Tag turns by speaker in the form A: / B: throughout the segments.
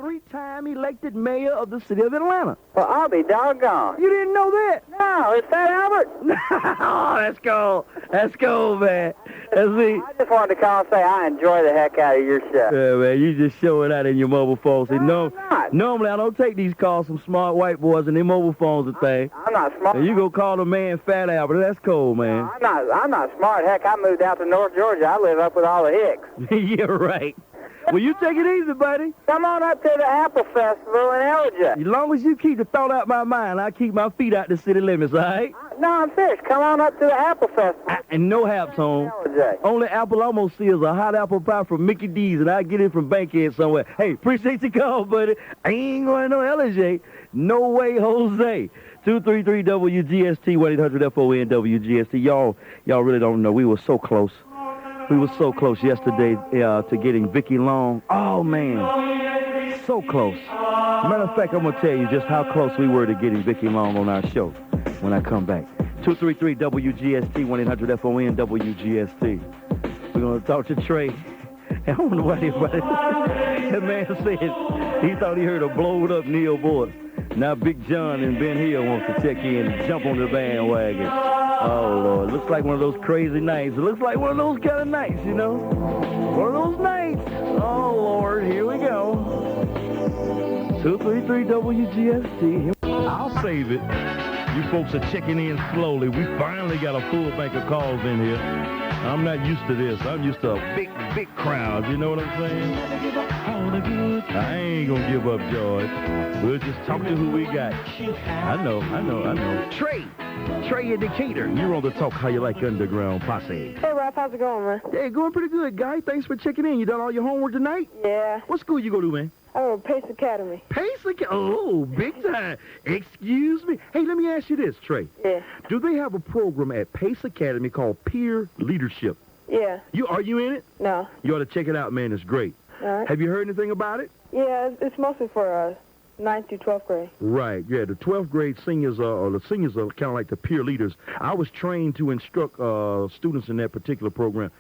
A: three-time elected mayor of the city of Atlanta.
B: Well, I'll be doggone.
A: You didn't know that?
B: No, it's Fat Albert.
A: Oh, let's go. Let's go, man. Let's see.
B: I just wanted to call and say I enjoy the heck out of your show.
A: Yeah, man, you just showing out in your mobile phone. See,
B: No, I'm not.
A: Normally, I don't take these calls from smart white boys and their mobile phones and things.
B: I'm not smart.
A: And you go call the man Fat Albert. That's cool, man.
B: I'm not smart. Heck, I moved out to North Georgia. I live up with all the hicks.
A: Yeah, right. Well, you take it easy, buddy.
B: Come on up to the Apple Festival in LJ.
A: As long as you keep the thought out my mind, I keep my feet out the city limits, all right?
B: No, I'm serious. Come on up to the Apple Festival.
A: And no haps home.
B: LJ.
A: Only apple I'm gonna see is a hot apple pie from Mickey D's, and I get it from Bankhead somewhere. Hey, appreciate your call, buddy. I ain't going to no LJ. No way, Jose. 233 WGST 1-800-FON-WGST. Y'all really don't know. We were so close. We were so close yesterday to getting Vicky Long. Oh, man. So close. Matter of fact, I'm going to tell you just how close we were to getting Vicky Long on our show when I come back. 233 WGST 1-800-FON-WGST. We're going to talk to Trey. I don't know what that man said. He thought he heard a blowed up Neil voice. Now Big John and Ben Hill wants to check in and jump on the bandwagon. Oh, Lord. It looks like one of those crazy nights. It looks like one of those kind of nights, you know? One of those nights. Oh, Lord. Here we go. 233 WGST. I'll save it. You folks are checking in slowly. We finally got a full bank of calls in here. I'm not used to this. I'm used to a big crowd. You know what I'm saying? I ain't gonna give up, George. We'll just talk to who we got. I know. Trey in Decatur. You're on the Talk How You Like Underground Posse.
C: Hey, Ralph, how's it going, man?
A: Hey, going pretty good, guy. Thanks for checking in. You done all your homework tonight?
C: Yeah.
A: What school you go to, man?
C: I go to Pace Academy.
A: Pace Academy? Oh, big time. Excuse me. Hey, let me ask you this, Trey.
C: Yeah.
A: Do they have a program at Pace Academy called Peer Leadership?
C: Yeah.
A: Are you in it?
C: No.
A: You ought to check it out, man. It's great.
C: All right.
A: Have you heard anything about it?
C: Yeah, it's mostly for 9th through 12th grade.
A: Right, yeah. The 12th grade seniors, or the seniors are kind of like the peer leaders. I was trained to instruct students in that particular program.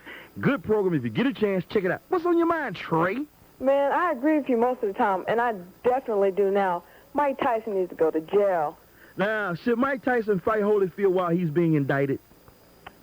A: Good program. If you get a chance, check it out. What's on your mind, Trey?
C: Man, I agree with you most of the time, and I definitely do now. Mike Tyson needs to go to jail.
A: Now, should Mike Tyson fight Holyfield while he's being indicted?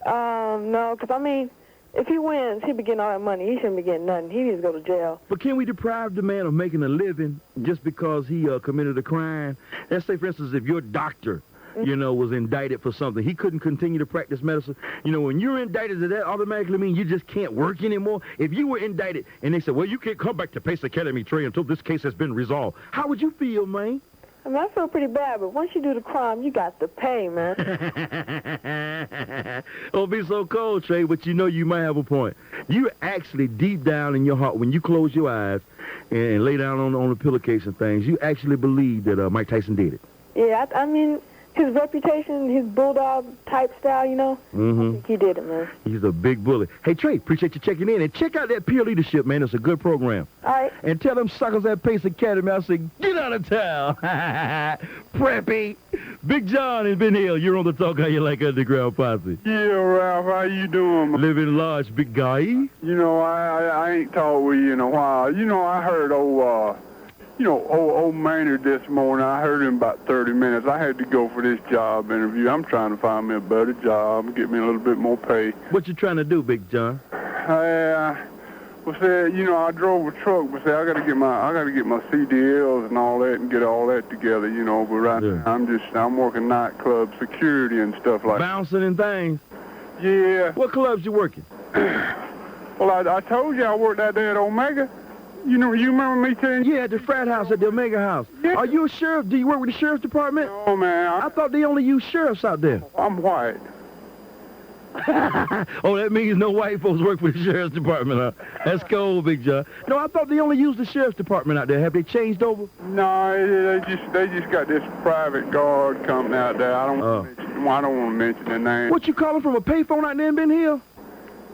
C: No, because, I mean, if he wins, he'll be getting all that money. He shouldn't be getting nothing. He needs to go to jail.
A: But can we deprive the man of making a living just because he committed a crime? Let's say, for instance, if your doctor, was indicted for something, he couldn't continue to practice medicine. When you're indicted, does that automatically mean you just can't work anymore? If you were indicted and they said, well, you can't come back to Pace Academy, Trey, until this case has been resolved, how would you feel, man?
C: I mean, I feel pretty bad, but once you do the crime, you got to pay, man.
A: Don't be so cold, Trey, but you might have a point. You actually, deep down in your heart, when you close your eyes and lay down on the pillowcase and things, you actually believe that Mike Tyson did it.
C: Yeah, I mean, his reputation, his bulldog-type style, I think he did it, man.
A: He's a big bully. Hey, Trey, appreciate you checking in. And check out that peer leadership, man. It's a good program.
C: All right.
A: And tell them suckers at Pace Academy, I say, get out of town. Preppy. Big John and Ben Hill, you're on the Talk How You Like Underground Posse.
D: Yeah, Ralph, how you doing?
A: Living large, big guy.
D: I ain't talked with you in a while. I heard old Maynard this morning. I heard him about 30 minutes. I had to go for this job interview. I'm trying to find me a better job, get me a little bit more pay.
A: What you trying to do, Big John?
D: I drove a truck, but I gotta get my CDLs and all that and get all that together, but right now I'm working nightclub security and stuff like that.
A: Bouncing and things?
D: Yeah.
A: What clubs you working?
D: Well, I told you I worked out there at Omega. You remember me telling you?
A: Yeah, at the frat house, at the Omega house.
D: Yeah.
A: Are you a sheriff? Do you work with the sheriff's department?
D: Oh, man.
A: I thought they only use sheriffs out there.
D: I'm white.
A: Oh, that means no white folks work for the sheriff's department, huh? That's cool, Big John. No, I thought they only used the sheriff's department out there. Have they changed over?
D: No, they just got this private guard company out there. I don't want to mention their name.
A: What you calling from, a payphone out there in Ben Hill?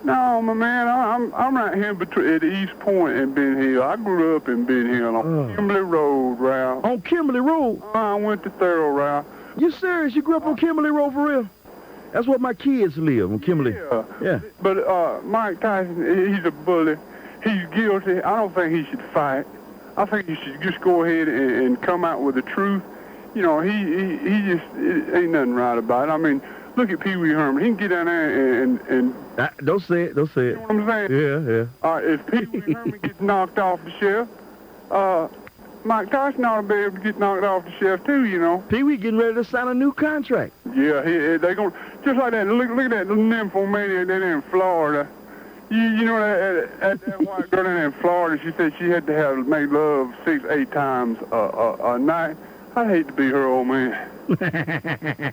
D: No, my man, I'm right here at East Point and Ben Hill. I grew up in Ben Hill on Kimberly Road, Ralph.
A: On Kimberly Road?
D: I went to Thorough, Ralph.
A: You serious? You grew up on Kimberly Road for real? That's where my kids live, on Kimberly. Yeah.
D: But Mike Tyson, he's a bully. He's guilty. I don't think he should fight. I think you should just go ahead and come out with the truth. You know, he just ain't nothing right about it. I mean, look at Pee Wee Herman. He can get down there and
A: don't say it. Don't say it.
D: You know what I'm saying?
A: Yeah.
D: All right, if Pee Wee Herman gets knocked off the shelf, Mike Tyson ought to be able to get knocked off the shelf too, you know.
A: Pee Wee getting ready to sign a new contract.
D: Yeah, they going just like that. Look at that nymphomaniac there in Florida. You know that white girl in Florida. She said she had to make love 6-8 times a night. I'd hate to be her old man.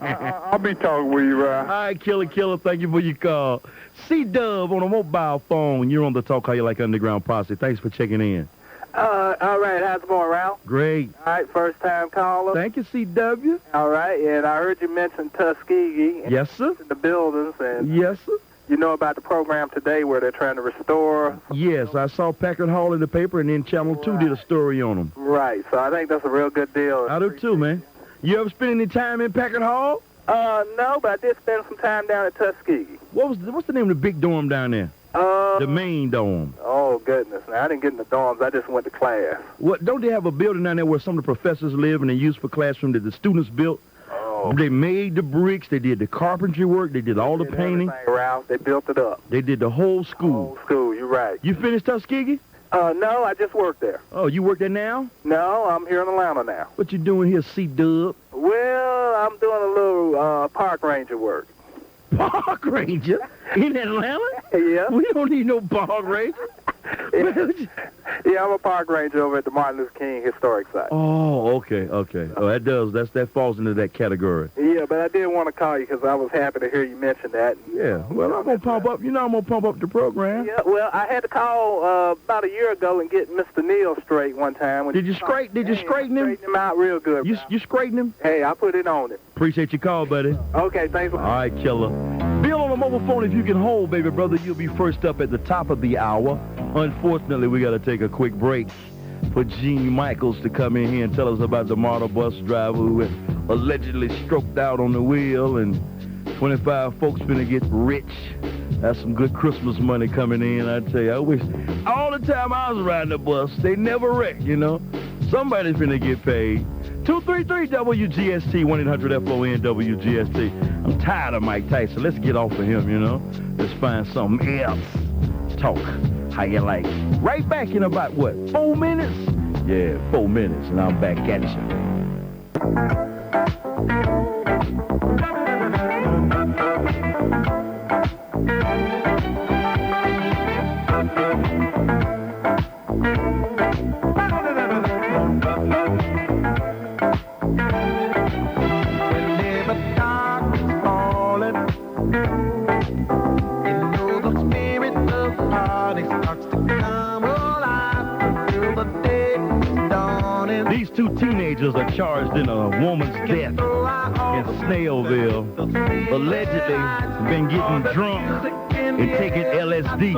D: I'll be talking with you, right?
A: All right, Killer, thank you for your call. C-Dub on a mobile phone. You're on the Talk How You Like Underground Posse. Thanks for checking in.
B: All right, how's it going, Ralph?
A: Great.
B: All right, first-time caller.
A: Thank you, C-W.
B: All right, and I heard you mention Tuskegee. And
A: Yes, sir.
B: the buildings. And
A: Yes, sir.
B: you know about the program today where they're trying to restore?
A: Yes, I saw Packard Hall in the paper, and then Channel 2 did a story on them.
B: Right, so I think that's a real good deal.
A: I do too, man. You ever spend any time in Packard Hall?
B: No, but I did spend some time down at Tuskegee.
A: What's the name of the big dorm down there? The main dorm.
B: Oh, goodness. Now, I didn't get in the dorms. I just went to class.
A: What? Don't they have a building down there where some of the professors live and they use for classroom that the students built?
B: Oh.
A: They made the bricks. They did the carpentry work. They did all the painting.
B: Ralph. They built it up.
A: They did the whole school.
B: Whole school, you're right.
A: You finished Tuskegee?
B: No, I just work there.
A: Oh, you work there now?
B: No, I'm here in Atlanta now.
A: What you doing here, C-Dub?
B: Well, I'm doing a little park ranger work.
A: Park ranger? In Atlanta?
B: Yeah.
A: We don't need no park ranger.
B: Yeah, I'm a park ranger over at the Martin Luther King Historic Site.
A: Oh, okay. Oh, that falls into that category.
B: Yeah, but I did want to call you because I was happy to hear you mention that.
A: Yeah, well, I'm going to pump up. You know I'm going to pump up the program.
B: Yeah, well, I had to call about a year ago and get Mr. Neal straight one time.
A: Did you straighten him?
B: Straighten him out real good.
A: You straighten him?
B: Hey, I put it on it.
A: Appreciate your call, buddy.
B: Okay, thanks a lot.
A: All right, Killer. Bill on the mobile phone, if you can hold, baby brother, you'll be first up at the top of the hour. Unfortunately, we got to take a quick break for Gene Michaels to come in here and tell us about the model bus driver who had allegedly stroked out on the wheel, and 25 folks finna get rich. That's some good Christmas money coming in, I tell you. I wish all the time I was riding the bus, they never wrecked, you know. Somebody's finna get paid. 233-WGST, 1-800-FON-WGST. I'm tired of Mike Tyson. Let's get off of him, you know. Let's find something else. Talk how you like it. Right back in about, 4 minutes? Yeah, 4 minutes, and I'm back at you. These two teenagers are charged in a woman's death in Snellville. Allegedly been getting drunk and taking LSD,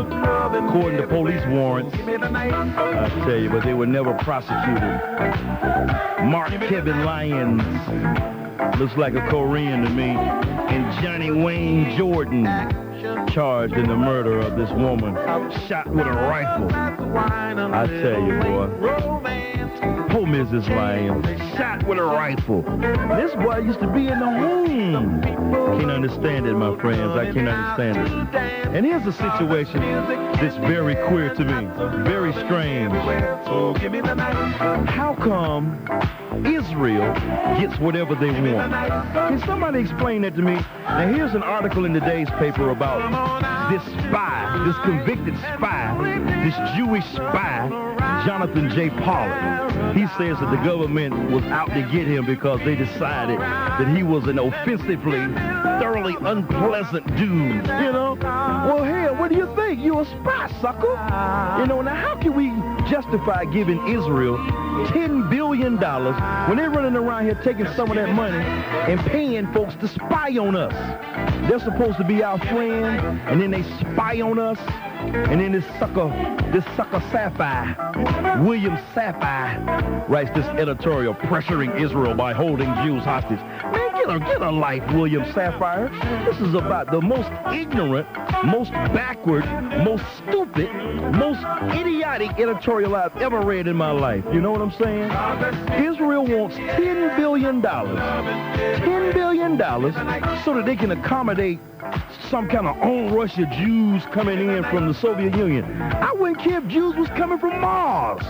A: according to police warrants. I tell you, but they were never prosecuted. Mark Kevin Lyons, looks like a Korean to me, and Johnny Wayne Jordan, charged in the murder of this woman, shot with a rifle. I tell you, boy. Poor Mrs. Lyons, shot with a rifle. This boy used to be in the home. Can't understand it, my friends. I can't understand it. And here's a situation that's very queer to me, very strange. How come Israel gets whatever they want? Can somebody explain that to me? Now, here's an article in today's paper about this spy, this convicted spy, this Jewish spy, Jonathan J. Pollard. He says that the government was out to get him because they decided that he was an offensively, thoroughly unpleasant dude, you know? Well, hell, what do you think? You a spy, sucker. You know, now how can we justify giving Israel $10 billion when they're running around here taking some of that money and paying folks to spy on us? They're supposed to be our friend, and then they spy on us. And then this sucker Sapphire, William Sapphire, writes this editorial pressuring Israel by holding Jews hostage. Man, get a life, William Sapphire. This is about the most ignorant, most backward, most stupid, most idiotic editorial I've ever read in my life. You know what I'm saying? Israel wants $10 billion. $10 billion so that they can accommodate some kind of on-Russia Jews coming in from the Soviet Union. I wouldn't care if Jews was coming from Mars.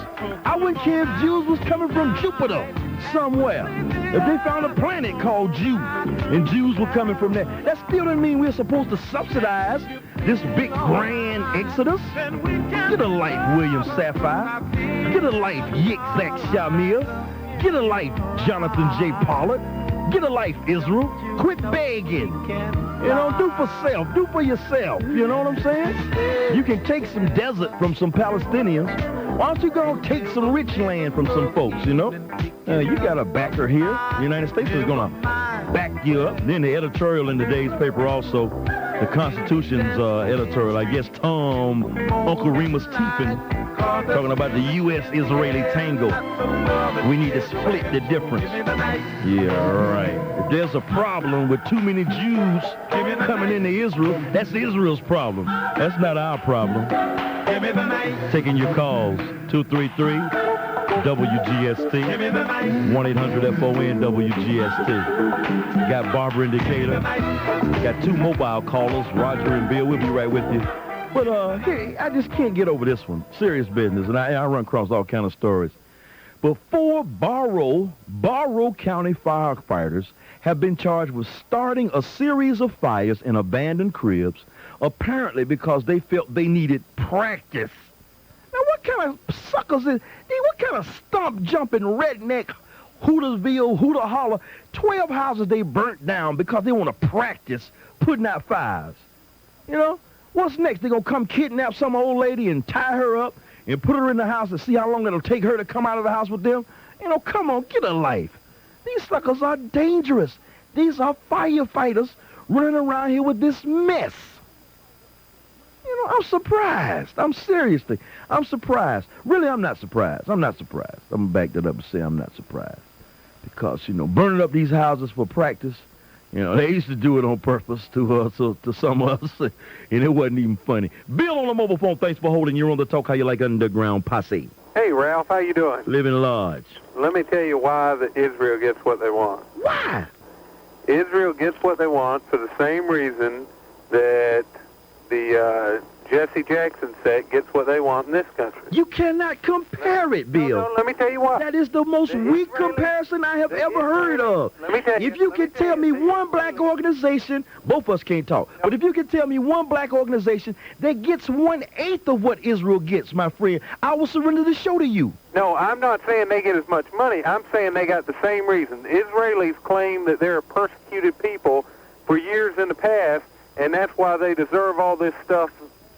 A: I wouldn't care if Jews was coming from Jupiter somewhere. If they found a planet called Jew and Jews were coming from there, that still doesn't mean we're supposed to subsidize this big grand exodus. Get a life, William Sapphire. Get a life, Yitzhak Shamir. Get a life, Jonathan J. Pollard. Get a life, Israel. Quit begging. You know, do for self. Do for yourself. You know what I'm saying? You can take some desert from some Palestinians. Why don't you go and take some rich land from some folks, you know? You got a backer here. The United States is going to back you up. Then the editorial in today's paper also, the Constitution's editorial, I guess Tom Uncle Remus Teepin, talking about the U.S.-Israeli tango. We need to split the difference. Yeah, right. If there's a problem with too many Jews coming into Israel, that's Israel's problem. That's not our problem. Taking your calls, 233-WGST, 1-800-FON-WGST. Got Barbara in Decatur. Got two mobile callers, Roger and Bill. We'll be right with you. But hey, I just can't get over this one. Serious business, and I run across all kind of stories. But 4 Barrow County firefighters have been charged with starting a series of fires in abandoned cribs, apparently because they felt they needed practice. Now, what kind of suckers is... What kind of stump-jumping redneck Hootersville, Hooter Holler, 12 houses they burnt down because they want to practice putting out fires? You know? What's next? They're going to come kidnap some old lady and tie her up and put her in the house and see how long it'll take her to come out of the house with them? You know, come on, get a life. These suckers are dangerous. These are firefighters running around here with this mess. You know, I'm surprised. I'm surprised. Really, I'm not surprised. I'm going to back that up and say I'm not surprised. Because, you know, burning up these houses for practice, you know, they used to do it on purpose to some of us, and it wasn't even funny. Bill on the mobile phone, thanks for holding. You're on the Talk How You Like Underground Posse.
E: Hey, Ralph, how you doing?
A: Living large.
E: Let me tell you why Israel gets what they want.
A: Why?
E: Israel gets what they want for the same reason that the Jesse Jackson set gets what they want in this country.
A: You cannot compare it, Bill.
E: No, let me tell you why.
A: That is the most weak comparison I have ever heard of.
E: Let me tell you.
A: If you can tell me one black organization, both of us can't talk, but if you can tell me one black organization that gets 1/8 of what Israel gets, my friend, I will surrender the show to you.
E: No, I'm not saying they get as much money. I'm saying they got the same reason. The Israelis claim that they're a persecuted people for years in the past, and that's why they deserve all this stuff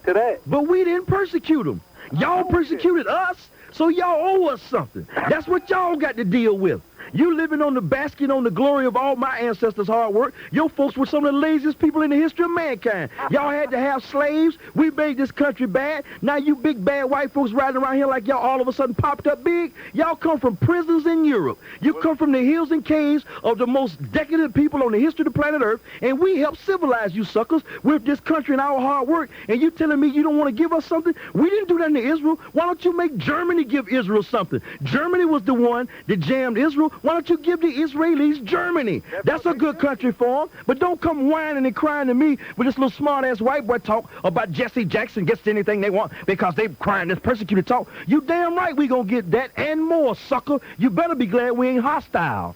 E: today.
A: But we didn't persecute them. Y'all persecuted us, so y'all owe us something. That's what y'all got to deal with. You living on the basket on the glory of all my ancestors' hard work. Your folks were some of the laziest people in the history of mankind. Y'all had to have slaves. We made this country bad. Now you big bad white folks riding around here like y'all all of a sudden popped up big. Y'all come from prisons in Europe. You come from the hills and caves of the most decadent people on the history of the planet Earth, and we helped civilize you suckers with this country and our hard work, and you telling me you don't want to give us something? We didn't do that to Israel. Why don't you make Germany give Israel something? Germany was the one that jammed Israel. Why don't you give the Israelis Germany? That's a good country for them. But don't come whining and crying to me with this little smart-ass white boy talk about Jesse Jackson gets anything they want because they crying this persecuted talk. You damn right we gonna get that and more, sucker. You better be glad we ain't hostile.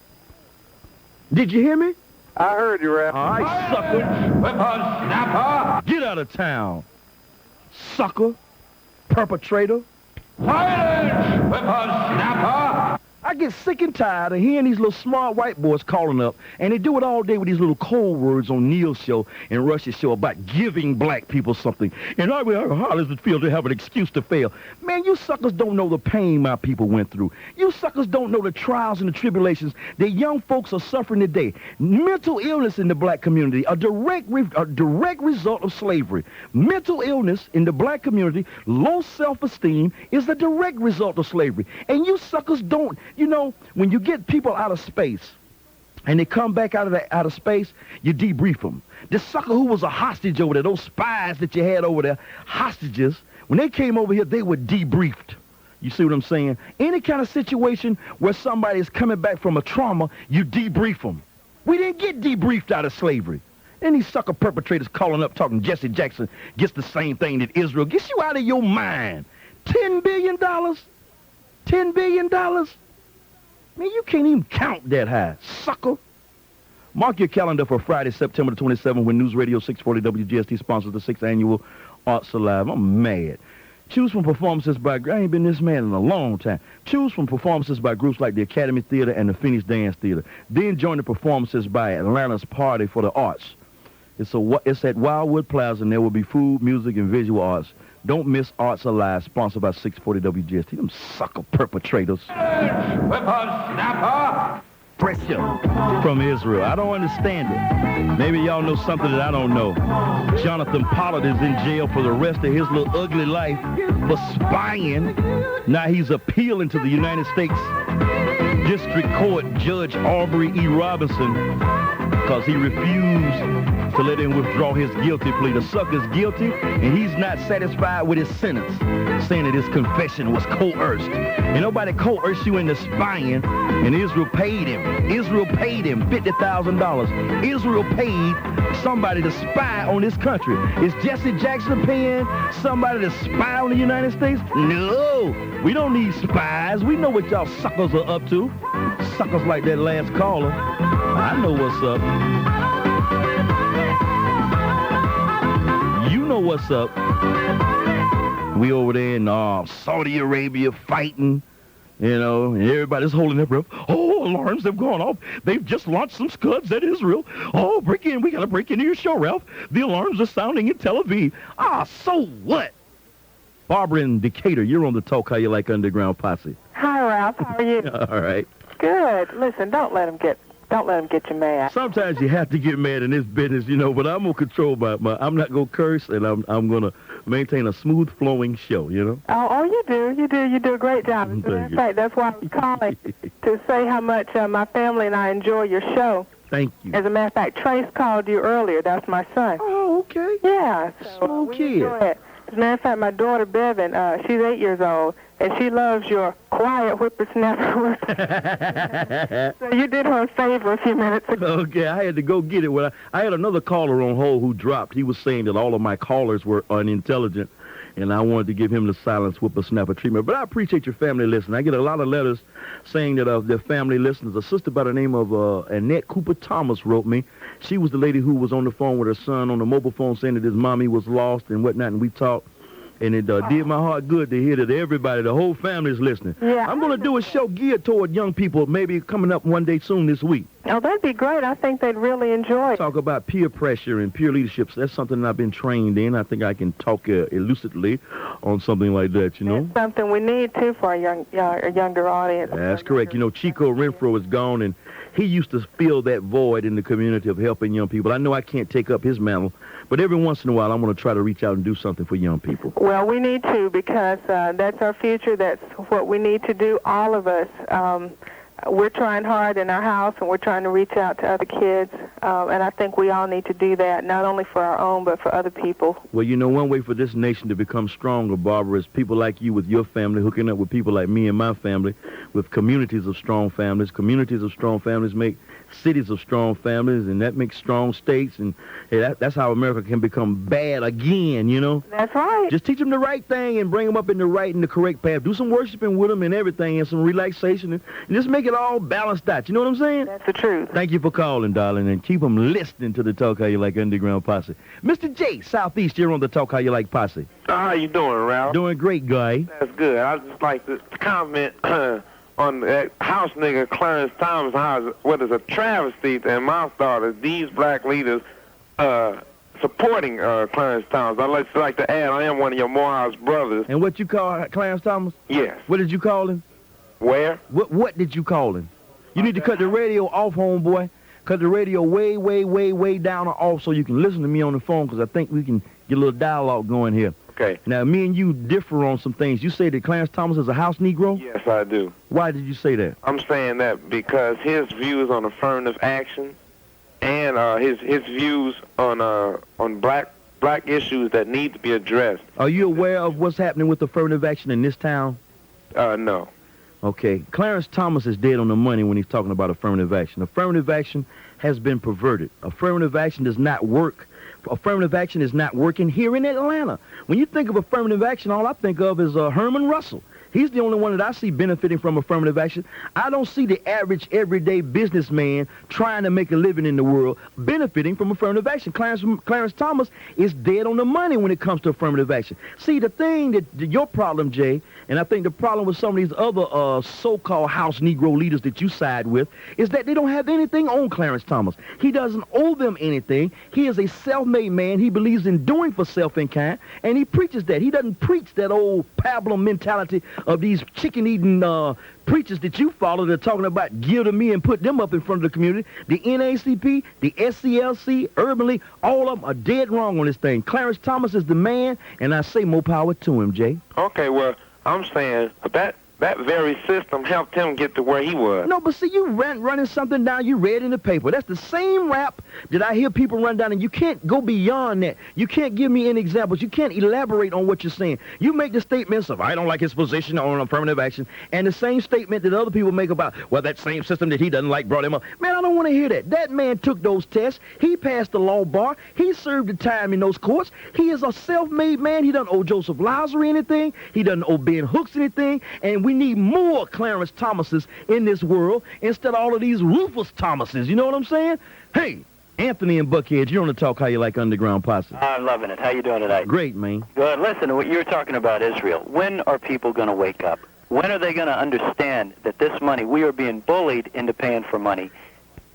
A: Did you hear me?
E: I heard you, Ralph.
A: All right, sucker. Get out of town, sucker, perpetrator.
F: Silence, whippersnapper!
A: I get sick and tired of hearing these little smart white boys calling up, and they do it all day with these little cold words on Neil's show and Rush's show about giving black people something. And how does it feel to have an excuse to fail? Man, you suckers don't know the pain my people went through. You suckers don't know the trials and the tribulations that young folks are suffering today. Mental illness in the black community, a direct result of slavery. Mental illness in the black community, low self-esteem, is the direct result of slavery. And you suckers don't, when you get people out of space and they come back out of space, you debrief them. The sucker who was a hostage over there, those spies that you had over there, hostages, when they came over here, they were debriefed. You see what I'm saying? Any kind of situation where somebody is coming back from a trauma, you debrief them. We didn't get debriefed out of slavery. And these sucker perpetrators calling up talking Jesse Jackson gets the same thing that Israel gets. You out of your mind. $10 billion? $10 billion? Man, you can't even count that high, sucker. Mark your calendar for Friday, September the 27th, when News Radio 640 WGST sponsors the 6th Annual Arts Alive. I'm mad. Choose from performances by, I ain't been this mad in a long time. Choose from performances by groups like the Academy Theater and the Phoenix Dance Theater. Then join the performances by Atlanta's Party for the Arts. It's at Wildwood Plaza, and there will be food, music, and visual arts. Don't miss Arts Alive, sponsored by 640 WGST. Them sucker perpetrators.
F: Whippersnapper!
A: Pressure from Israel. I don't understand it. Maybe y'all know something that I don't know. Jonathan Pollard is in jail for the rest of his little ugly life for spying. Now he's appealing to the United States District Court Judge Aubrey E. Robinson because he refused to let him withdraw his guilty plea. The sucker's guilty, and he's not satisfied with his sentence, saying that his confession was coerced. And nobody coerced you into spying, and Israel paid him. Israel paid him $50,000. Israel paid somebody to spy on this country. Is Jesse Jackson paying somebody to spy on the United States? No, we don't need spies. We know what y'all suckers are up to. Suckers like that last caller. I know what's up. You know what's up. We over there in Saudi Arabia fighting, and everybody's holding their breath. Oh, alarms have gone off. They've just launched some Scuds at Israel. Oh, break in. We got to break into your show, Ralph. The alarms are sounding in Tel Aviv. So what? Barbara in Decatur, you're on the Talk How You Like Underground Posse.
C: Hi, Ralph. How are you?
A: All right.
C: Good. Listen, don't let him get you mad.
A: Sometimes you have to get mad in this business, but I'm going to control I'm not going to curse, and I'm going to maintain a smooth flowing show,
C: Oh, you do. You do a great job. As a matter of fact, that's why I was calling to say how much my family and I enjoy your show.
A: Thank you.
C: As a matter of fact, Trace called you earlier. That's my son.
A: Oh, okay.
C: Yeah. So
A: we enjoy
C: it. As a matter of fact, my daughter, Bevan, she's 8 years old, and she loves your quiet whippersnapper. So you did her a favor a few minutes ago.
A: Okay, I had to go get it. Well, I had another caller on hold who dropped. He was saying that all of my callers were unintelligent, and I wanted to give him the silence whippersnapper treatment. But I appreciate your family listening. I get a lot of letters saying that their family listens. A sister by the name of Annette Cooper Thomas wrote me. She was the lady who was on the phone with her son on the mobile phone saying that his mommy was lost and whatnot, and we talked. And it did my heart good to hear that everybody, the whole family is listening.
C: Yeah.
A: I'm going to do a show geared toward young people, maybe coming up one day soon this week.
C: Oh, that'd be great. I think they'd really enjoy it.
A: Talk about peer pressure and peer leadership. So that's something I've been trained in. I think I can talk elucidly on something like that,
C: That's something we need, too, for a younger audience.
A: That's correct. Chico Renfro is gone, and he used to fill that void in the community of helping young people. I know I can't take up his mantle, but every once in a while I'm going to try to reach out and do something for young people.
C: Well, we need to, because that's our future. That's what we need to do, all of us. We're trying hard in our house, and we're trying to reach out to other kids, and I think we all need to do that, not only for our own, but for other people.
A: Well, one way for this nation to become stronger, Barbara, is people like you with your family hooking up with people like me and my family, with communities of strong families. Communities of strong families make cities of strong families, and that makes strong states, and that's how America can become bad again,
C: That's right.
A: Just teach them the right thing and bring them up in the correct path. Do some worshiping with them and everything, and some relaxation, and just make it all balanced out. You know what I'm saying?
C: That's the truth.
A: Thank you for calling, darling, and keep them listening to the Talk How You Like Underground Posse. Mr.J, Southeast, you're on the Talk How You Like Posse.
F: How you doing, Ralph?
A: Doing great, guy.
F: That's good. I'd just like to comment on that house nigga Clarence Thomas house, what is a travesty to my thought is these black leaders supporting Clarence Thomas. I'd like to add, I am one of your Morehouse brothers.
A: And what you call Clarence Thomas?
F: Yes.
A: What did you call him?
F: Where?
A: What did you call him? You need to cut the radio off, homeboy. Cut the radio way down or off so you can listen to me on the phone, because I think we can get a little dialogue going here.
F: Okay.
A: Now, me and you differ on some things. You say that Clarence Thomas is a house Negro?
F: Yes, I do.
A: Why did you say that?
F: I'm saying that because his views on affirmative action and his views on black issues that need to be addressed.
A: Are you aware of what's happening with affirmative action in this town?
F: No.
A: Okay. Clarence Thomas is dead on the money when he's talking about affirmative action. Affirmative action has been perverted. Affirmative action does not work. Affirmative action is not working here in Atlanta. When you think of affirmative action, all I think of is Herman Russell. He's the only one that I see benefiting from affirmative action. I don't see the average, everyday businessman trying to make a living in the world benefiting from affirmative action. Clarence Thomas is dead on the money when it comes to affirmative action. See, the thing that your problem, Jay, and I think the problem with some of these other so-called house Negro leaders that you side with, is that they don't have anything on Clarence Thomas. He doesn't owe them anything. He is a self-made man. He believes in doing for self and kind, and he preaches that. He doesn't preach that old pablum mentality of these chicken-eating preachers that you follow that are talking about give to me and put them up in front of the community. The NACP, the SCLC, Urban League, all of them are dead wrong on this thing. Clarence Thomas is the man, and I say more power to him, Jay.
F: Okay, well, I'm saying that very system helped him get to where he was.
A: No, but see, you running something down you read in the paper. That's the same rap that I hear people run down, and you can't go beyond that. You can't give me any examples. You can't elaborate on what you're saying. You make the statements of, I don't like his position on affirmative action, and the same statement that other people make about, well, that same system that he doesn't like brought him up. Man, I don't want to hear that. That man took those tests. He passed the law bar. He served the time in those courts. He is a self-made man. He doesn't owe Joseph Lowry anything. He doesn't owe Ben Hooks anything, and we need more Clarence Thomases in this world instead of all of these Rufus Thomases. You know what I'm saying? Hey, Anthony and Buckhead, you want to talk how you like Underground Posse?
G: I'm loving it. How you doing tonight?
A: Great, man.
G: Good. Listen, what you were talking about Israel. When are people going to wake up? When are they going to understand that this money, we are being bullied into paying for money,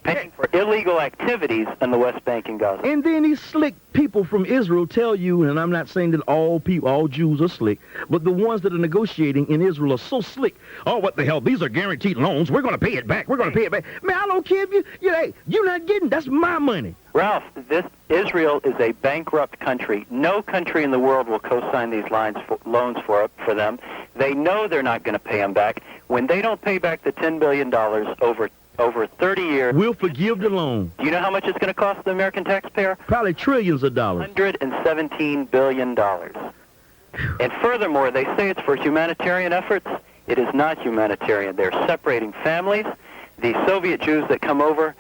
G: paying for illegal activities in the West Bank and Gaza?
A: And then these slick people from Israel tell you, and I'm not saying that all Jews are slick, but the ones that are negotiating in Israel are so slick. Oh, what the hell? These are guaranteed loans. We're going to pay it back. We're going to pay it back. Man, I don't care if you're not getting. That's my money.
G: Ralph, Israel is a bankrupt country. No country in the world will co-sign these loans for them. They know they're not going to pay them back. When they don't pay back the $10 billion over 30 years...
A: We'll forgive the loan.
G: Do you know how much it's going to cost the American taxpayer?
A: Probably trillions of dollars.
G: $117 billion. And furthermore, they say it's for humanitarian efforts. It is not humanitarian. They're separating families. The Soviet Jews that come over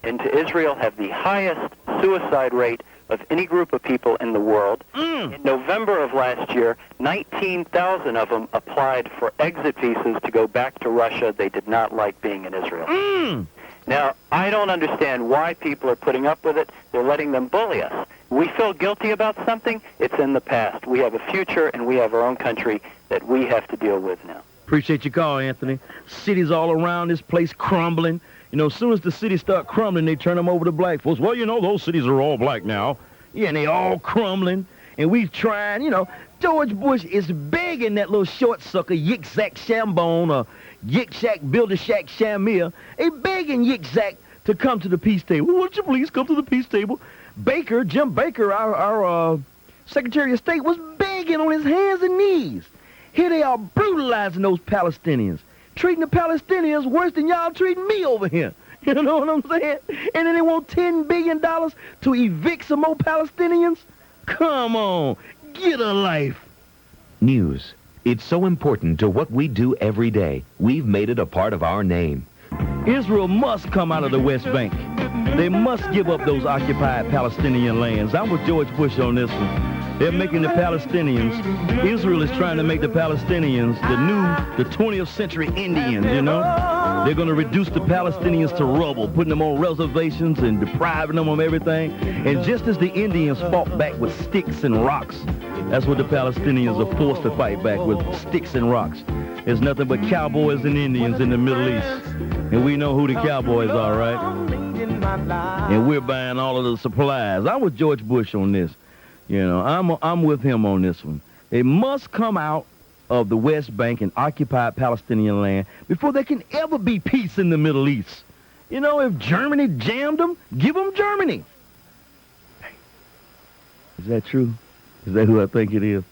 G: into Israel have the highest suicide rate of any group of people in the world. In November of last year, 19,000 of them applied for exit visas to go back to Russia. They did not like being in Israel. Now, I don't understand why people are putting up with it. They're letting them bully us. We feel guilty about something. It's in the past. We have a future, and we have our own country that we have to deal with now.
A: Appreciate your call, Anthony. Cities all around this place crumbling. You know, as soon as the cities start crumbling, they turn them over to black folks. Well, you know, those cities are all black now. Yeah, and they all crumbling. And we trying, George Bush is begging that little short sucker, Yitzhak Shambone, or Yitzhak Build-A-Shack Shamir, they begging Yitzhak to come to the peace table. Would you please come to the peace table? Jim Baker, our Secretary of State, was begging on his hands and knees. Here they are brutalizing those Palestinians, treating the Palestinians worse than y'all treating me over here. You know what I'm saying? And then they want $10 billion to evict some more Palestinians? Come on, get a life.
H: News. It's so important to what we do every day. We've made it a part of our name.
A: Israel must come out of the West Bank. They must give up those occupied Palestinian lands. I'm with George Bush on this one. They're making the Palestinians, Israel is trying to make the Palestinians the 20th century Indians, They're going to reduce the Palestinians to rubble, putting them on reservations and depriving them of everything. And just as the Indians fought back with sticks and rocks, that's what the Palestinians are forced to fight back with, sticks and rocks. It's nothing but cowboys and Indians in the Middle East. And we know who the cowboys are, right? And we're buying all of the supplies. I'm with George Bush on this. You know, I'm with him on this one. They must come out of the West Bank and occupied Palestinian land before there can ever be peace in the Middle East. You know, if Germany jammed them, give them Germany. Is that true? Is that who I think it is?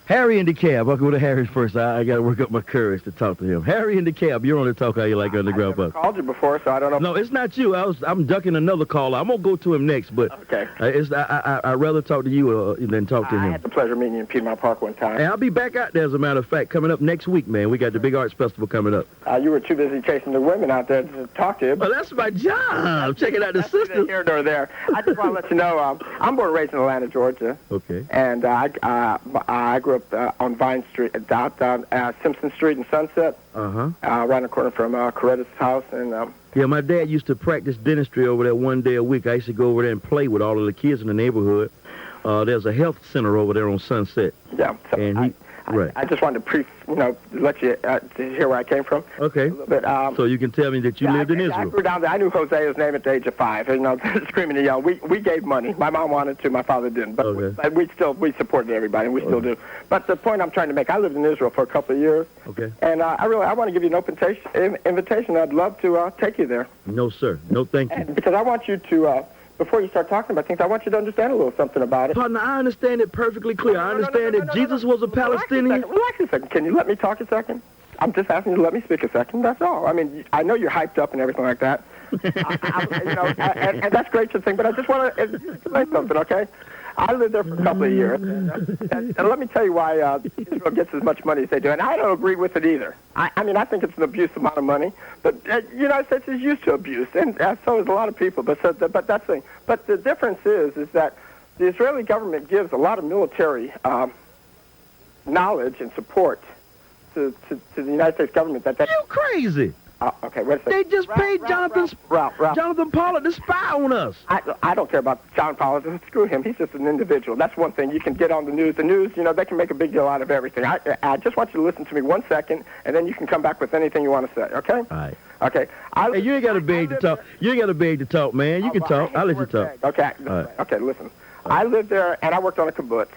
A: Harry in Dekalb. I'll go to Harry first. I got to work up my courage to talk to him. Harry in Dekalb, you're on the Talk How You Like Underground Posse.
I: I called you before, so I don't know.
A: No, it's not you. I'm ducking another caller. I'm going to go to him next, but
I: okay.
A: I'd rather talk to you than talk to him.
I: I had the pleasure of meeting you in Piedmont Park one time.
A: And I'll be back out there, as a matter of fact, coming up next week, man. We got the Big Arts Festival coming up.
I: You were too busy chasing the women out there to talk to you.
A: Well, that's my job. Checking out the sisters.
I: Here nor there. I just want to let you know, I'm born and raised in Atlanta, Georgia.
A: Okay.
I: And I grew up on Vine Street, Simpson Street in Sunset. Right the corner from Coretta's house. And
A: yeah, my dad used to practice dentistry over there one day a week. I used to go over there and play with all of the kids in the neighborhood. There's a health center over there on Sunset.
I: Yeah. So
A: and
I: I just wanted to let you to hear where I came from.
A: Okay.
I: A little bit,
A: so you can tell me that you lived in Israel.
I: I grew down there. I knew Hosea's name at the age of 5. You know, screaming and yelling. We gave money. My mom wanted to. My father didn't. But, but we supported everybody, and we still do. But the point I'm trying to make, I lived in Israel for a couple of years.
A: Okay.
I: And I want to give you an invitation. I'd love to take you there.
A: No, sir. No, thank you.
I: Because I want you to. Before you start talking about things, I want you to understand a little something about it.
A: Partner, I understand it perfectly clear. I understand that Jesus was a Palestinian.
I: Relax a second. Can you let me talk a second? I'm just asking you to let me speak a second. That's all. I mean, I know you're hyped up and everything like that. And that's great to think, but I just want to explain something, okay? I lived there for a couple of years, and let me tell you why Israel gets as much money as they do, and I don't agree with it either. I mean, I think it's an abuse amount of money, but the United States is used to abuse, and so is a lot of people. But that's the thing. But the difference is that the Israeli government gives a lot of military knowledge and support to the United States government. You
A: crazy.
I: Okay, wait a second.
A: They just paid Jonathan Pollard to spy on us.
I: I don't care about John Pollard. Screw him. He's just an individual. That's one thing. You can get on the news. The news, they can make a big deal out of everything. I just want you to listen to me 1 second, and then you can come back with anything you want to say, okay?
A: All right.
I: Okay.
A: Hey, you ain't got to beg to talk. You ain't got to beg to talk, man. You can talk. I'll let you talk.
I: Okay.
A: All right.
I: Okay, listen. I lived there, and I worked on a kibbutz.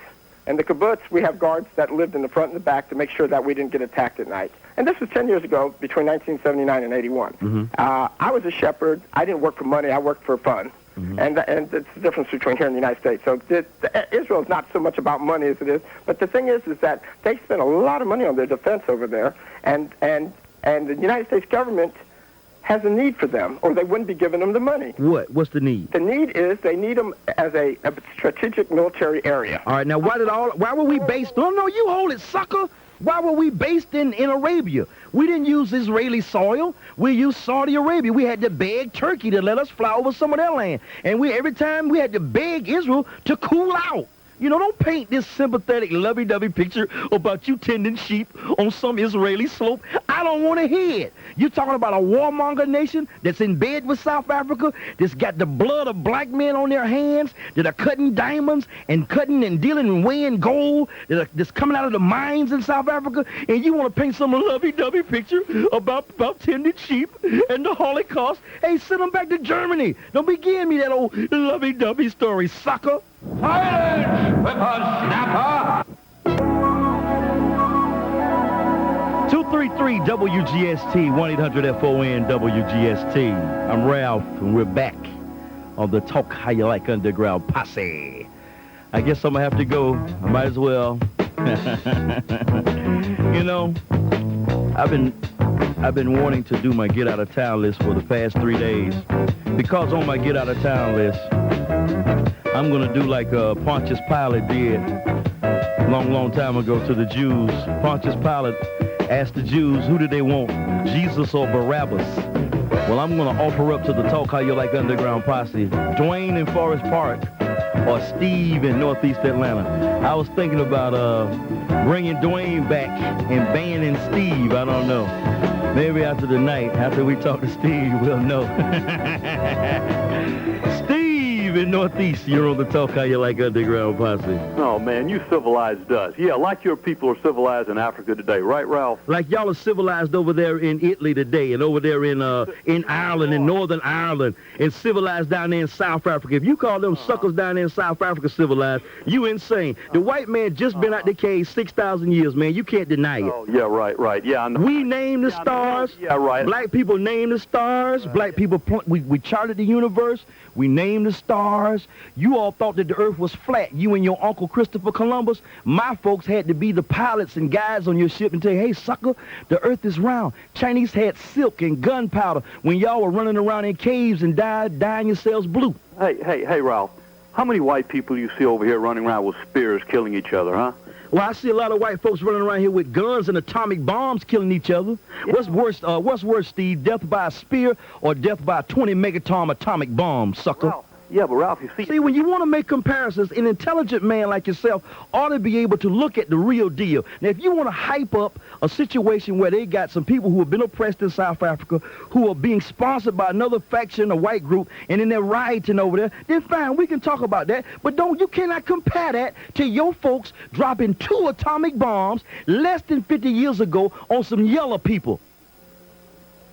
I: And the kibbutz, we have guards that lived in the front and the back to make sure that we didn't get attacked at night. And this was 10 years ago, between 1979 and 81.
A: Mm-hmm.
I: I was a shepherd. I didn't work for money. I worked for fun. Mm-hmm. And it's the difference between here and the United States. So Israel is not so much about money as it is. But the thing is that they spend a lot of money on their defense over there. And the United States government has a need for them, or they wouldn't be giving them the money.
A: What's the need?
I: The need is they need them as a strategic military area.
A: All right, now why were we based? No, you hold it, sucker. Why were we based in Arabia? We didn't use Israeli soil. We used Saudi Arabia. We had to beg Turkey to let us fly over some of their land. And every time we had to beg Israel to cool out. Don't paint this sympathetic, lovey-dovey picture about you tending sheep on some Israeli slope. I don't want to hear it. You're talking about a warmonger nation that's in bed with South Africa, that's got the blood of black men on their hands, that are cutting diamonds and cutting and dealing and weighing gold, that's coming out of the mines in South Africa, and you want to paint some lovey-dovey picture about tending sheep and the Holocaust. Hey, send them back to Germany. Don't be giving me that old lovey-dovey story, sucker.
J: Silence, whippersnapper!
A: 233 WGST, 1-800-FON-WGST. I'm Ralph, and we're back on the Talk How You Like Underground Posse. I guess I'm going to have to go. I might as well. I've been wanting to do my Get Out of Town list for the past 3 days. Because on my Get Out of Town list, I'm going to do like Pontius Pilate did a long time ago to the Jews. Pontius Pilate asked the Jews, who did they want, Jesus or Barabbas? Well, I'm going to offer up to the Talk How You Like Underground Posse, Dwayne in Forest Park or Steve in Northeast Atlanta. I was thinking about bringing Dwayne back and banning Steve. I don't know. Maybe after the night, after we talk to Steve, we'll know. Steve Steve in Northeast. You're on the Talk How You Like Underground Posse.
K: Oh, man, you civilized us. Yeah, like your people are civilized in Africa today, right, Ralph?
A: Like y'all are civilized over there in Italy today, and over there in Ireland, in Northern Ireland, and civilized down there in South Africa. If you call them suckers down there in South Africa civilized, you insane. The white man just been out the cave 6,000 years, man. You can't deny it.
K: Oh, yeah, right. Yeah, I know.
A: We name the stars.
K: Yeah, right.
A: Black people name the stars. Black people, we charted the universe. We named the stars. You all thought that the earth was flat. You and your Uncle Christopher Columbus. My folks had to be the pilots and guides on your ship and tell you, hey, sucker, the earth is round. Chinese had silk and gunpowder when y'all were running around in caves and dyeing yourselves blue.
K: Hey, Ralph, how many white people do you see over here running around with spears killing each other, huh?
A: Well, I see a lot of white folks running around here with guns and atomic bombs killing each other. Yeah. What's worse, Steve, death by a spear or death by a 20 megaton atomic bomb, sucker?
K: Ralph. Yeah, but Ralph, you
A: see, when you want to make comparisons, an intelligent man like yourself ought to be able to look at the real deal. Now, if you want to hype up a situation where they got some people who have been oppressed in South Africa, who are being sponsored by another faction, a white group, and then they're rioting over there, then fine, we can talk about that. But you cannot compare that to your folks dropping 2 atomic bombs less than 50 years ago on some yellow people.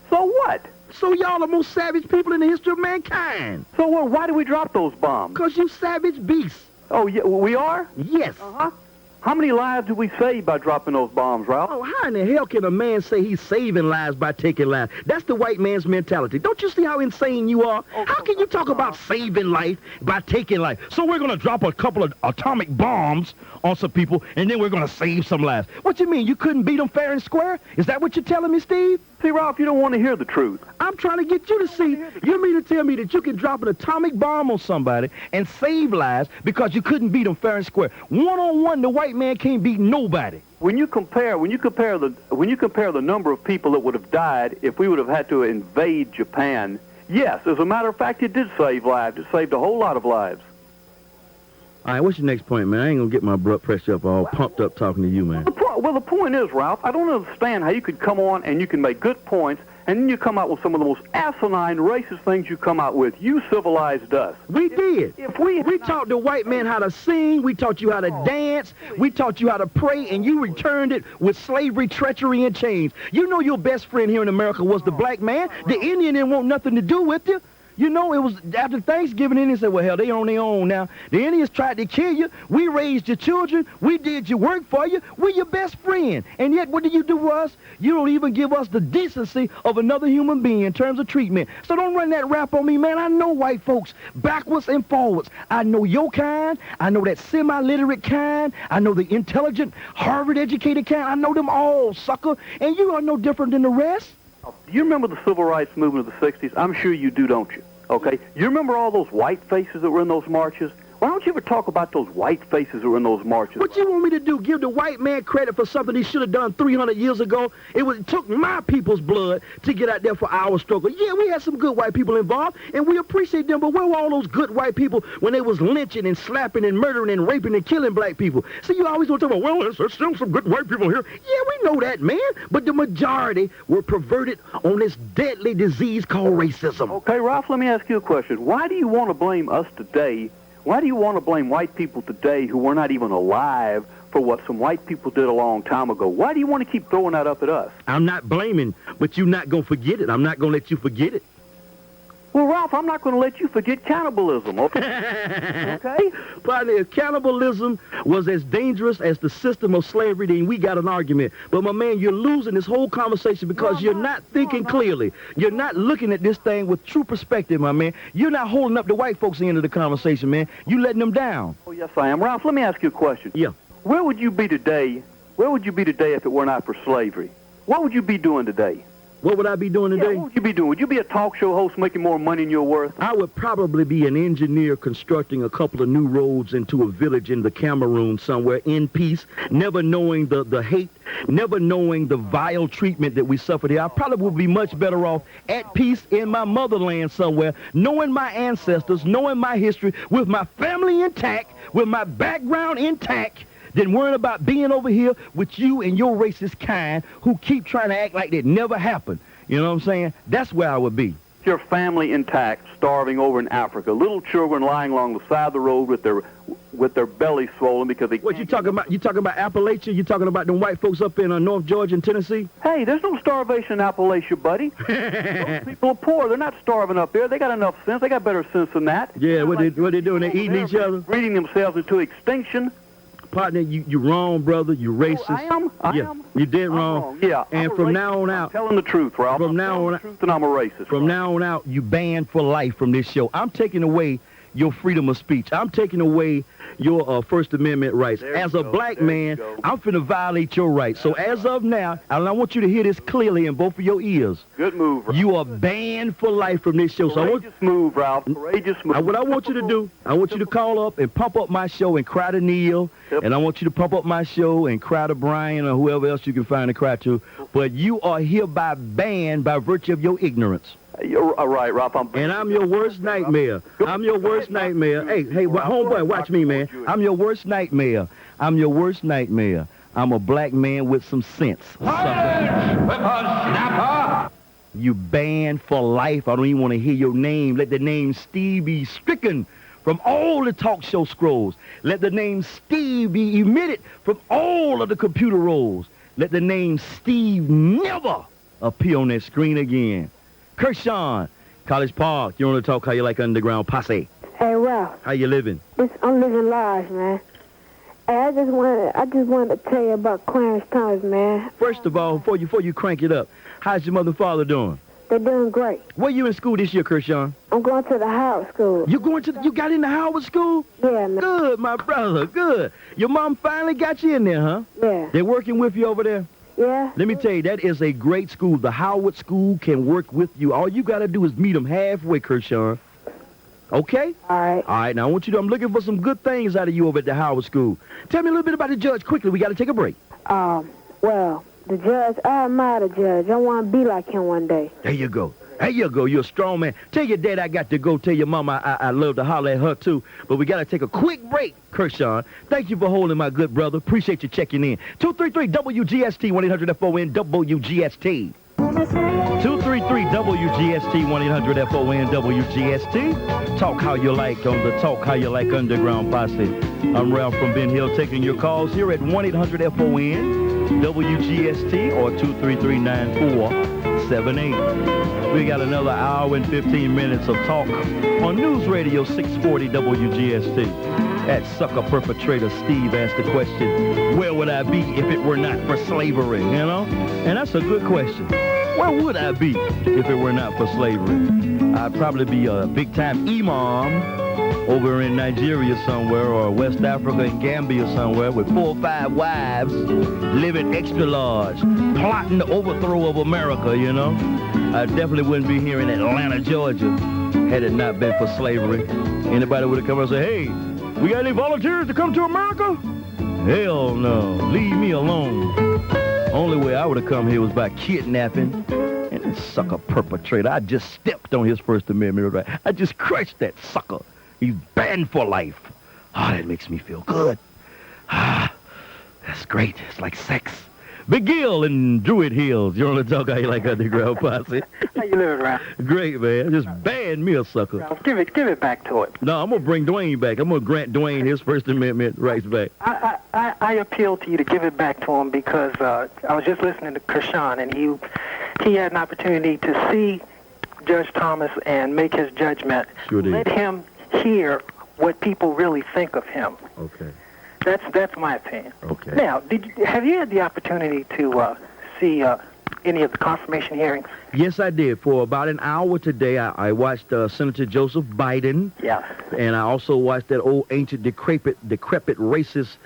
K: So what?
A: So y'all the most savage people in the history of mankind.
K: So why do we drop those bombs?
A: Because you savage beasts.
K: Oh, yeah, we are?
A: Yes.
K: Uh-huh. How many lives do we save by dropping those bombs, Ralph?
A: Oh, how in the hell can a man say he's saving lives by taking lives? That's the white man's mentality. Don't you see how insane you are? How can you talk about saving life by taking life? So we're going to drop a couple of atomic bombs on some people, and then we're going to save some lives. What you mean? You couldn't beat them fair and square? Is that what you're telling me, Steve?
K: See, Ralph, you don't want to hear the truth.
A: I'm trying to get you to see. You mean to tell me that you can drop an atomic bomb on somebody and save lives because you couldn't beat them fair and square? One-on-one, the white man can't beat nobody.
K: When you compare the number of people that would have died if we would have had to invade Japan, yes, as a matter of fact, it did save lives. It saved a whole lot of lives.
A: All right, what's your next point, man? I ain't going to get my blood pressure up all pumped up talking to you, man.
K: Well, the point is, Ralph, I don't understand how you could come on and you can make good points, and then you come out with some of the most asinine, racist things you come out with. You civilized us.
A: We did. We taught the white man how to sing. We taught you how to dance. We taught you how to pray, and you returned it with slavery, treachery, and chains. You know your best friend here in America was the black man. The Indian didn't want nothing to do with you. You know, it was after Thanksgiving, the Indians said, well, hell, they on their own now. The Indians tried to kill you. We raised your children. We did your work for you. We're your best friend. And yet, what do you do for us? You don't even give us the decency of another human being in terms of treatment. So don't run that rap on me, man. I know white folks backwards and forwards. I know your kind. I know that semi-literate kind. I know the intelligent, Harvard-educated kind. I know them all, sucker. And you are no different than the rest.
K: Do you remember the civil rights movement of the 60s? I'm sure you do, don't you? Okay? You remember all those white faces that were in those marches? Why don't you ever talk about those white faces that were in those marches?
A: What you want me to do? Give the white man credit for something he should have done 300 years ago? It took my people's blood to get out there for our struggle. Yeah, we had some good white people involved, and we appreciate them, but where were all those good white people when they was lynching and slapping and murdering and raping and killing black people? So you always want to talk about, well, there's still some good white people here. Yeah, we know that, man, but the majority were perverted on this deadly disease called racism.
K: Okay, Ralph, let me ask you a question. Why do you want to blame us today? Why do you want to blame white people today who were not even alive for what some white people did a long time ago? Why do you want to keep throwing that up at us?
A: I'm not blaming, but you're not going to forget it. I'm not going to let you forget it.
K: Well, Ralph, I'm not going to let you forget cannibalism, okay? Okay?
A: Partner, if cannibalism was as dangerous as the system of slavery, then we got an argument. But, my man, you're losing this whole conversation because you're not thinking clearly. You're not looking at this thing with true perspective, my man. You're not holding up the white folks' end of the conversation, man. You letting them down.
K: Oh, yes, I am. Ralph, let me ask you a question.
A: Yeah.
K: Where would you be today? Where would you be today if it were not for slavery? What would you be doing today?
A: What would I be doing today?
K: Yeah, what would you be doing? Would you be a talk show host making more money than you're worth?
A: I would probably be an engineer constructing a couple of new roads into a village in the Cameroon somewhere in peace, never knowing the hate, never knowing the vile treatment that we suffered here. I probably would be much better off at peace in my motherland somewhere, knowing my ancestors, knowing my history, with my family intact, with my background intact, than worrying about being over here with you and your racist kind who keep trying to act like that never happened. You know what I'm saying? That's where I would be.
K: your family intact, starving over in Africa. Little children lying along the side of the road with their bellies swollen because they.
A: What you talking about? You talking about Appalachia? You talking about them white folks up in North Georgia and Tennessee?
K: Hey, there's no starvation in Appalachia, buddy. Those people are poor. They're not starving up there. They got enough sense. They got better sense than that.
A: Yeah, what they doing? They eating each other,
K: breeding themselves into extinction.
A: Partner, you wrong, brother. You racist.
K: Oh, I am.
A: You dead wrong.
K: Yeah.
A: And from now on out,
K: I'm telling the truth, Ralph.
A: From now on out,
K: truth, and I'm a racist.
A: From now on out, you banned for life from this show. I'm taking away your freedom of speech. I'm taking away your First Amendment rights. As a black man, I'm finna violate your rights. So as of now, and I want you to hear this clearly in both of your ears.
K: Good move, Ralph.
A: You are banned for life from this show.
K: Courageous move, Ralph. Courageous move.
A: What I want you to do, I want you to call up and pump up my show and cry to Neil. Yep. And I want you to pump up my show and cry to Brian or whoever else you can find to cry to. But you are hereby banned by virtue of your ignorance.
K: You're right, Ralph.
A: And I'm your worst nightmare. I'm your worst nightmare. Hey, homeboy, watch me, man. I'm your worst nightmare. I'm your worst nightmare. I'm a black man with some sense.
J: Snapper!
A: You banned for life. I don't even want to hear your name. Let the name Steve be stricken from all the talk show scrolls. Let the name Steve be omitted from all of the computer rolls. Let the name Steve never appear on that screen again. Kershawn, College Park, you want to talk how you like underground Posse?
L: Hey, Ralph.
A: How you living?
L: I'm living large, man. Hey, I just wanted to tell you about Clarence Thomas, man.
A: First of all, before you crank it up, how's your mother and father doing?
L: They're doing great.
A: Where you in school this year, Kershawn?
L: I'm going to the Howard School.
A: You got into Howard School?
L: Yeah, man.
A: Good, my brother, good. Your mom finally got you in there, huh?
L: Yeah.
A: They're working with you over there?
L: Yeah.
A: Let me tell you, that is a great school. The Howard School can work with you. All you got to do is meet them halfway, Kershawn. Okay?
L: All right.
A: All right, now I'm looking for some good things out of you over at the Howard School. Tell me a little bit about the judge quickly. We got to take a break.
L: Well, the judge, I admire the judge. I want to be like him one day.
A: There you go. You're a strong man. Tell your dad I got to go. Tell your mama I love to holler at her, too. But we got to take a quick break, Kershawn. Thank you for holding, my good brother. Appreciate you checking in. 233-WGST, 1-800-FON-WGST. 233-WGST, 1-800-FON-WGST. Talk how you like on the Talk How You Like Underground Posse. I'm Ralph from Ben Hill taking your calls here at 1-800-FON-WGST or 233-9478. We got another hour and 15 minutes of talk on News Radio 640 WGST. That sucker perpetrator Steve asked the question, where would I be if it were not for slavery, you know? And that's a good question. Where would I be if it were not for slavery? I'd probably be a big-time imam over in Nigeria somewhere or West Africa and Gambia somewhere with 4 or 5 wives living extra large, plotting the overthrow of America, you know? I definitely wouldn't be here in Atlanta, Georgia, had it not been for slavery. Anybody would have come and said, hey, we got any volunteers to come to America? Hell no. Leave me alone. Only way I would have come here was by kidnapping. And that sucker perpetrator, I just stepped on his First Amendment right. I just crushed that sucker. He's banned for life. That makes me feel good. That's great. It's like sex. Bageal and Druid Hillz. You want to talk how you like underground Posse?
M: How you living, Ralph?
A: Great, man. Just ban me a sucker.
M: Ralph, give it back to it.
A: No, I'm going to bring Dwayne back. I'm going to grant Dwayne his First Amendment rights back.
M: I appeal to you to give it back to him because I was just listening to Kershawn, and he had an opportunity to see Judge Thomas and make his judgment.
A: Sure did.
M: Let him hear what people really think of him.
A: Okay.
M: That's my opinion.
A: Okay.
M: Now, have you had the opportunity to see any of the confirmation hearings?
A: Yes, I did. For about an hour today, I watched Senator Joseph Biden.
M: Yeah.
A: And I also watched that old ancient, decrepit racist,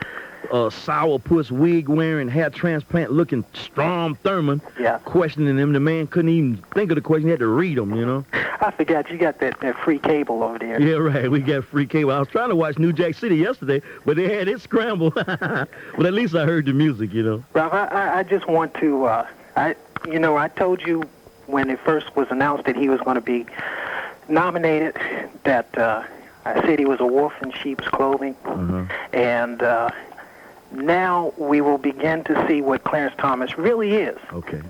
A: sourpuss wig-wearing, hair transplant-looking Strom Thurmond.
M: Yeah.
A: Questioning him. The man couldn't even think of the question. He had to read them, you know.
M: I forgot you got that free cable over there.
A: Yeah, right. We got free cable. I was trying to watch New Jack City yesterday, but they had it scrambled. But at least I heard the music, you know.
M: Ralph, I just want to, I told you when it first was announced that he was going to be nominated, that I said he was a wolf in sheep's clothing.
A: Uh-huh.
M: And now we will begin to see what Clarence Thomas really is.
A: Okay.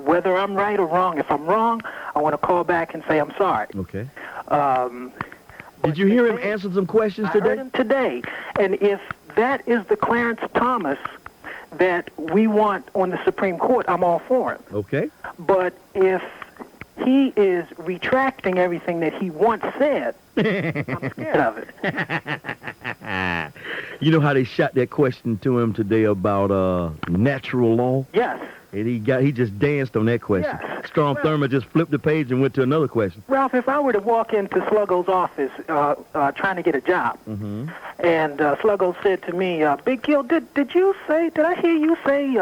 M: Whether I'm right or wrong, if I'm wrong, I want to call back and say I'm sorry.
A: Okay. Did you hear him answer some questions today?
M: I heard him today. And if that is the Clarence Thomas that we want on the Supreme Court, I'm all for him.
A: Okay.
M: But if he is retracting everything that he once said, I'm scared of it.
A: You know how they shot that question to him today about natural law?
M: Yes.
A: And he just danced on that question.
M: Yes.
A: Strom Thurmond just flipped the page and went to another question.
M: Ralph, if I were to walk into Sluggo's office trying to get a job,
A: Mm-hmm.
M: and Sluggo said to me, Big Gill, did I hear you say,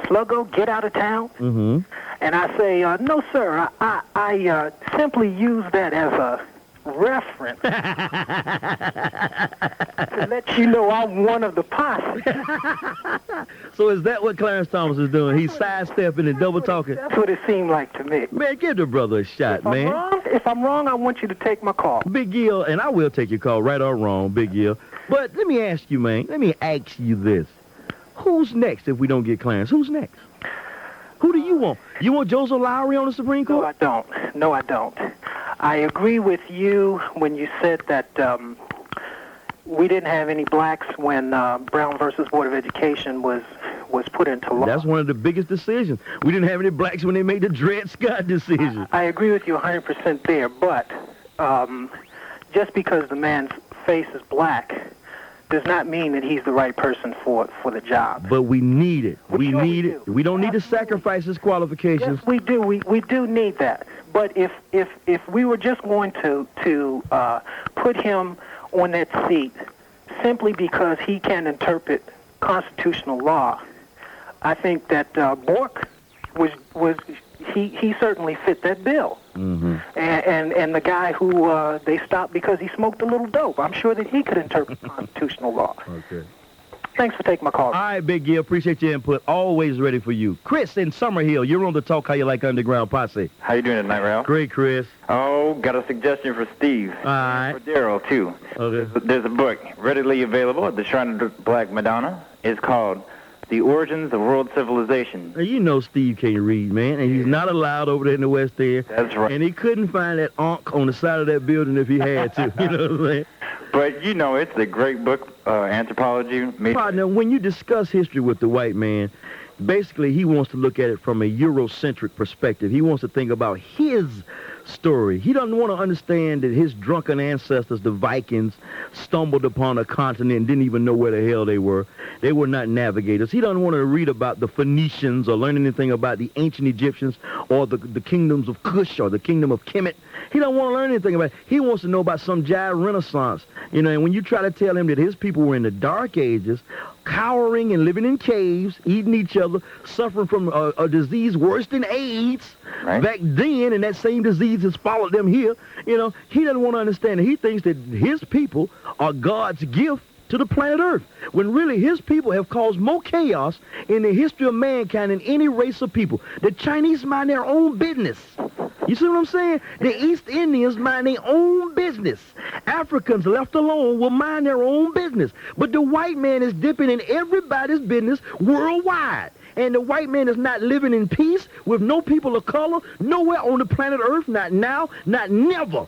M: Sluggo, get out of town?
A: Mm-hmm.
M: And I say, no, sir, I simply use that as a reference to let you know I'm one of the posse.
A: So is that what Clarence Thomas is doing? He's sidestepping and double talking?
M: That's what it seemed like to me.
A: Man, give the brother a shot, man.
M: If I'm wrong, I want you to take my call.
A: Big Gill, and I will take your call, right or wrong, Big Gill. But let me ask you, man, let me ask you this. Who's next if we don't get Clarence? Who's next? Who do you want? You want Joseph Lowry on the Supreme Court?
M: No, I don't. I agree with you when you said that we didn't have any blacks when Brown versus Board of Education was put into law.
A: That's one of the biggest decisions. We didn't have any blacks when they made the Dred Scott decision.
M: I agree with you 100% there, but just because the man's face is black does not mean that he's the right person for the job.
A: But we need it. We need it. We don't need to sacrifice his qualifications.
M: Yes, we do. We do need that. But if we were just going to put him on that seat simply because he can interpret constitutional law, I think that Bork he certainly fit that bill.
A: Mm-hmm.
M: And the guy who they stopped because he smoked a little dope, I'm sure that he could interpret constitutional law.
A: Okay.
M: Thanks for taking my call.
A: All right, Big Gill, appreciate your input. Always ready for you. Chris in Summerhill, you're on the Talk How You Like Underground Posse.
N: How you doing tonight, Ralph?
A: Great, Chris.
N: Oh, got a suggestion for Steve.
A: All right.
N: For Daryl, too.
A: Okay.
N: There's a book readily available at the Shrine of the Black Madonna. It's called The Origins of World Civilization.
A: Now, you know Steve can't read, man, and he's not allowed over there in the West End.
N: That's right.
A: And he couldn't find that Ankh on the side of that building if he had to. You know what I'm saying?
N: But, you know, it's a great book, anthropology.
A: Partner, when you discuss history with the white man, basically he wants to look at it from a Eurocentric perspective. He wants to think about his story. He doesn't want to understand that his drunken ancestors, the Vikings, stumbled upon a continent and didn't even know where the hell they were. They were not navigators. He doesn't want to read about the Phoenicians or learn anything about the ancient Egyptians or the kingdoms of Kush or the kingdom of Kemet. He don't want to learn anything about it. He wants to know about some giant Renaissance. You know, and when you try to tell him that his people were in the Dark Ages, cowering and living in caves, eating each other, suffering from a disease worse than AIDS back then, and that same disease has followed them here, you know, he doesn't want to understand it. He thinks that his people are God's gift to the planet Earth, when really his people have caused more chaos in the history of mankind than any race of people. The Chinese mind their own business. You see what I'm saying? The East Indians mind their own business. Africans left alone will mind their own business. But the white man is dipping in everybody's business worldwide. And the white man is not living in peace with no people of color, nowhere on the planet Earth, not now, not never.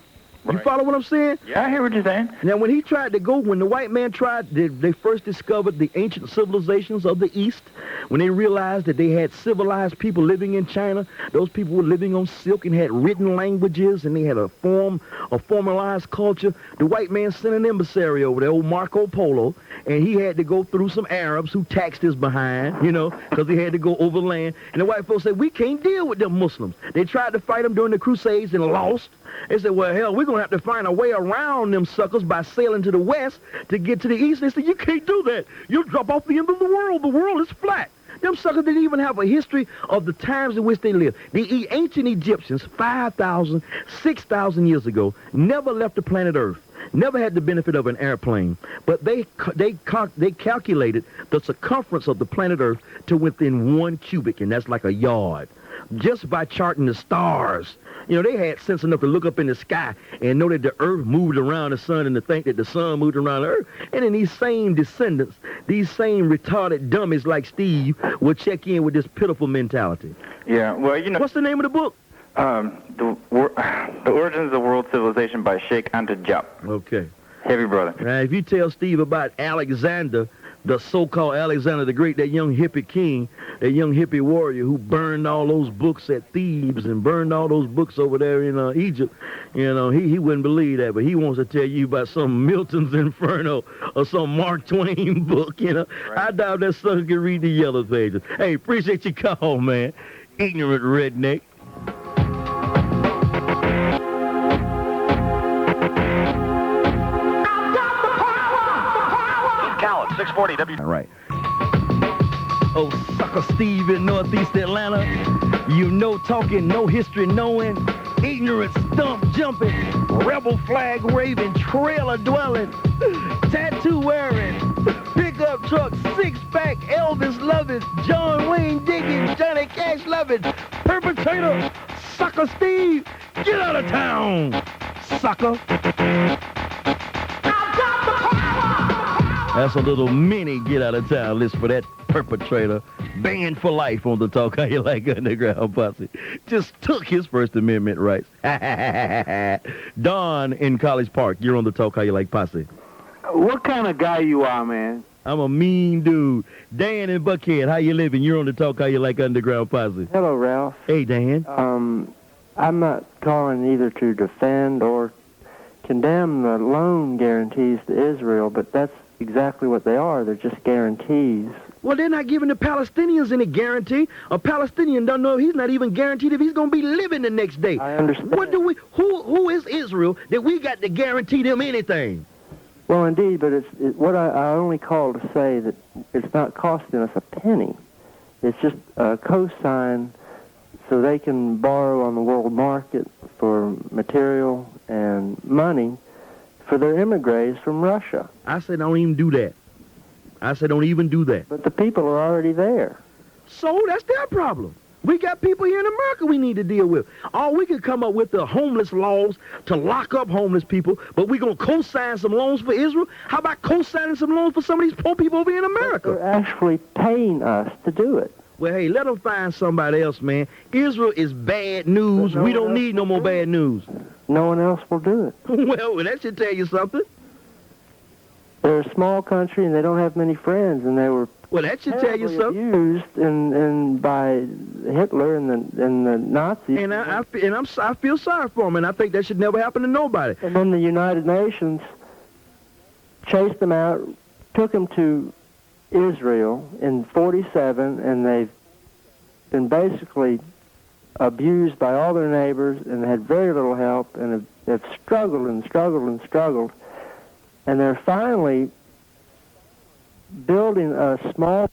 A: You follow what I'm saying?
N: Yeah, I hear what you're saying.
A: Now, when the white man tried, they first discovered the ancient civilizations of the East, when they realized that they had civilized people living in China, those people were living on silk and had written languages, and they had a formalized culture. The white man sent an emissary over there, old Marco Polo, and he had to go through some Arabs who taxed his behind, you know, because he had to go overland. And the white folks said, we can't deal with them Muslims. They tried to fight them during the Crusades and lost. They said, well, hell, we're going to have to find a way around them suckers by sailing to the west to get to the east. They said, you can't do that. You'll drop off the end of the world. The world is flat. Them suckers didn't even have a history of the times in which they lived. The ancient Egyptians, 5,000, 6,000 years ago, never left the planet Earth. Never had the benefit of an airplane, but they calculated the circumference of the planet Earth to within 1 cubic, and that's like a yard. just by charting the stars. You know, they had sense enough to look up in the sky and know that the earth moved around the sun and to think that the sun moved around the earth. And then these same descendants, these same retarded dummies like Steve will check in with this pitiful mentality.
N: Yeah, well, you know...
A: What's the name of the book?
N: The Origins of World Civilization by Sheikh Anta Diop.
A: Okay.
N: Heavy brother.
A: Now, if you tell Steve about Alexander, the so-called Alexander the Great, that young hippie king, that young hippie warrior who burned all those books at Thebes and burned all those books over there in Egypt, you know, he wouldn't believe that, but he wants to tell you about some Milton's Inferno or some Mark Twain book, you know. Right. I doubt that sucker can read the yellow pages. Hey, appreciate your call, man. Ignorant redneck.
O: Dekalb 640 W.
A: All right. Oh, sucker Steve in Northeast Atlanta. You know talking, no history knowing, ignorant stump jumping, rebel flag waving, trailer dwelling, tattoo wearing, pickup truck, six-pack, Elvis loving, John Wayne digging, Johnny Cash loving, perpetrator, sucker Steve, get out of town, sucker. That's a little mini get out of town list for that perpetrator. Banned for life on the Talk How You Like Underground Posse. Just took his First Amendment rights. Don in College Park, you're on the Talk How You Like Posse.
P: What kind of guy you are, man?
A: I'm a mean dude. Dan in Buckhead, how you living? You're on the Talk How You Like Underground Posse.
Q: Hello, Ralph.
A: Hey, Dan.
Q: I'm not calling either to defend or condemn the loan guarantees to Israel, but that's exactly what they are. They're just guarantees.
A: Well, they're not giving the Palestinians any guarantee. A Palestinian don't know, he's not even guaranteed if he's going to be living the next day.
Q: I understand.
A: What do we? Who is Israel that we got to guarantee them anything?
Q: Well, indeed, but what I only call to say that it's not costing us a penny. It's just a cosign so they can borrow on the world market for material and money for their emigres from Russia.
A: I said don't even do that. I said don't even do that.
Q: But the people are already there.
A: So that's their problem. We got people here in America we need to deal with. All we could come up with the homeless laws to lock up homeless people, but we're going to co-sign some loans for Israel? How about co-signing some loans for some of these poor people over here in America?
Q: But they're actually paying us to do it.
A: Well, hey, let them find somebody else, man. Israel is bad news. We don't need no more bad news.
Q: No one else will do it.
A: Well, that should tell you something.
Q: They're a small country, and they don't have many friends, and they were
A: that should tell you something.
Q: Abused and by Hitler and the Nazis.
A: And I feel sorry for them, and I think that should never happen to nobody.
Q: And then the United Nations chased them out, took them to Israel in 1947, and they've been basically abused by all their neighbors and had very little help, and have struggled and struggled and struggled. And they're finally building a small...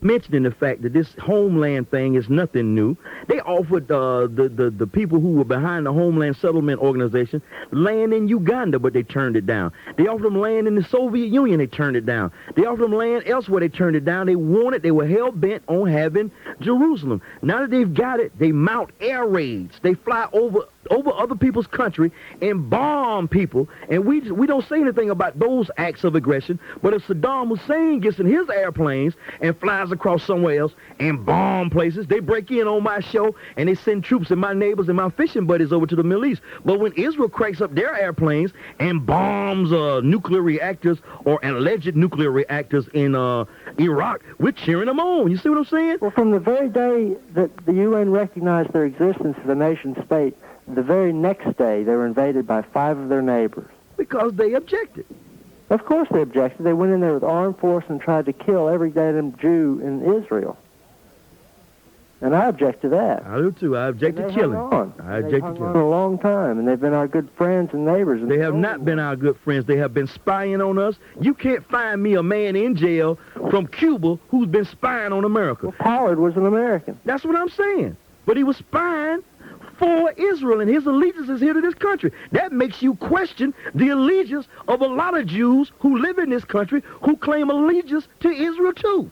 A: Mentioning the fact that this homeland thing is nothing new. They offered the people who were behind the Homeland Settlement Organization land in Uganda, but they turned it down. They offered them land in the Soviet Union, they turned it down. They offered them land elsewhere, they turned it down. They were hell-bent on having Jerusalem. Now that they've got it, they mount air raids. They fly over other people's country and bomb people, and we don't say anything about those acts of aggression, but if Saddam Hussein gets in his airplanes and flies across somewhere else and bomb places, they break in on my show and they send troops and my neighbors and my fishing buddies over to the Middle East. But when Israel cranks up their airplanes and bombs nuclear reactors or alleged nuclear reactors in Iraq, we're cheering them on. You see what I'm saying?
Q: Well, from the very day that the UN recognized their existence as a nation state, the very next day they were invaded by 5 of their neighbors.
A: Because they objected.
Q: Of course they objected. They went in there with armed force and tried to kill every damn Jew in Israel. And I object to that.
A: I do too. I object to killing. I object to killing.
Q: For a long time, and they've been our good friends and neighbors.
A: They have not been our good friends. They have been spying on us. You can't find me a man in jail from Cuba who's been spying on America.
Q: Well, Pollard was an American.
A: That's what I'm saying. But he was spying for Israel, and his allegiance is here to this country. That makes you question the allegiance of a lot of Jews who live in this country who claim allegiance to Israel too.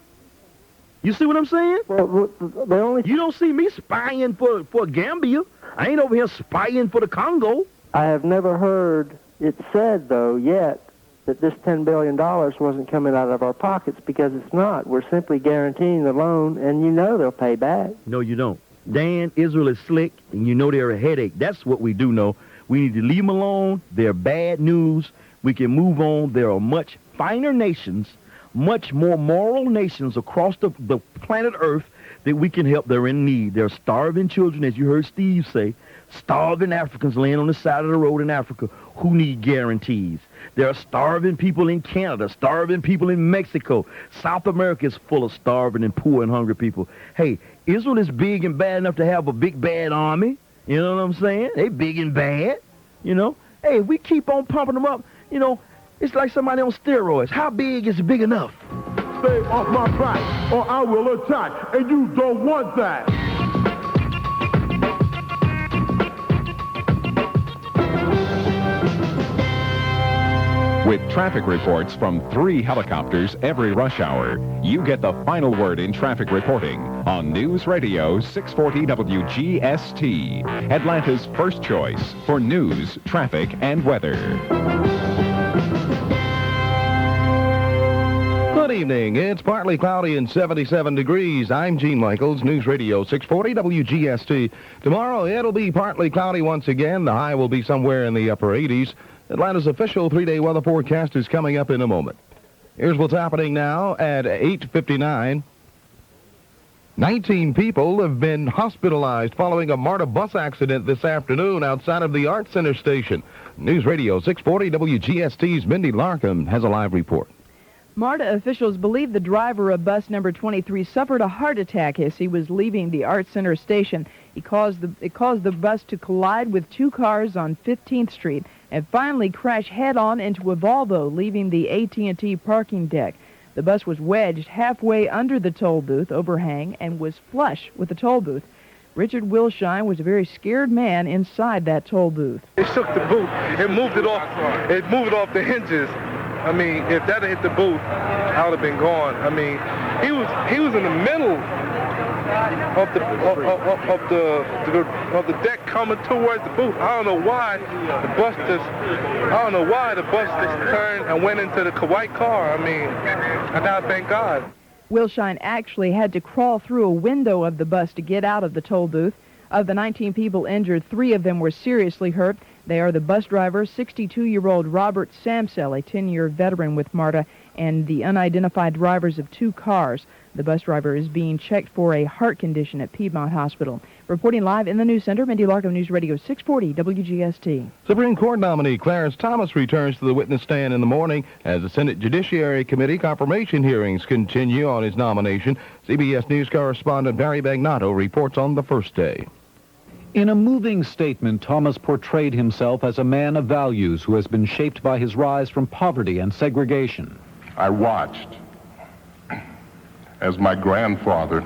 A: You see what I'm saying?
Q: Well,
A: you don't see me spying for Gambia. I ain't over here spying for the Congo.
Q: I have never heard it said, though, yet, that this $10 billion wasn't coming out of our pockets, because it's not. We're simply guaranteeing the loan, and you know they'll pay back.
A: No, you don't. Dan, Israel is slick, and you know they're a headache. That's what we do know. We need to leave them alone. They're bad news. We can move on. There are much finer nations, much more moral nations across the planet Earth that we can help. They're in need. There are starving children, as you heard Steve say, starving Africans laying on the side of the road in Africa who need guarantees. There are starving people in Canada, starving people in Mexico. South America is full of starving and poor and hungry people. Hey, Israel is big and bad enough to have a big bad army. You know what I'm saying? They big and bad, you know. Hey, if we keep on pumping them up, you know, it's like somebody on steroids. How big is big enough?
J: Stay off my back, or I will attack, and you don't want that.
O: With traffic reports from 3 helicopters every rush hour, you get the final word in traffic reporting on News Radio 640 WGST, Atlanta's first choice for news, traffic, and weather.
R: Good evening. It's partly cloudy and 77 degrees. I'm Gene Michaels, News Radio 640 WGST. Tomorrow, it'll be partly cloudy once again. The high will be somewhere in the upper 80s. Atlanta's official 3-day weather forecast is coming up in a moment. Here's what's happening now at 8:59. 19 people have been hospitalized following a MARTA bus accident this afternoon outside of the Art Center station. News Radio 640 WGST's Mindy Larkham has a live report.
S: MARTA officials believe the driver of bus number 23 suffered a heart attack as he was leaving the Art Center station. It caused the bus to collide with 2 cars on 15th Street and finally crash head-on into a Volvo, leaving the AT&T parking deck. The bus was wedged halfway under the toll booth overhang and was flush with the toll booth. Richard Wilshine was a very scared man inside that toll booth.
T: It shook the booth. It moved it off the hinges. I mean, if that had hit the booth, I would have been gone. I mean, he was in the middle of the deck coming towards the booth. I don't know why the bus just turned and went into the white car. I mean, I gotta thank God.
S: Wilshine actually had to crawl through a window of the bus to get out of the toll booth. Of the 19 people injured, 3 of them were seriously hurt. They are the bus driver, 62-year-old Robert Samsell, a 10-year veteran with MARTA, and the unidentified drivers of 2 cars. The bus driver is being checked for a heart condition at Piedmont Hospital. Reporting live in the News Center, Mindy Larkham, News Radio 640 WGST.
R: Supreme Court nominee Clarence Thomas returns to the witness stand in the morning as the Senate Judiciary Committee confirmation hearings continue on his nomination. CBS News correspondent Barry Bagnato reports on the first day.
U: In a moving statement, Thomas portrayed himself as a man of values who has been shaped by his rise from poverty and segregation.
V: I watched as my grandfather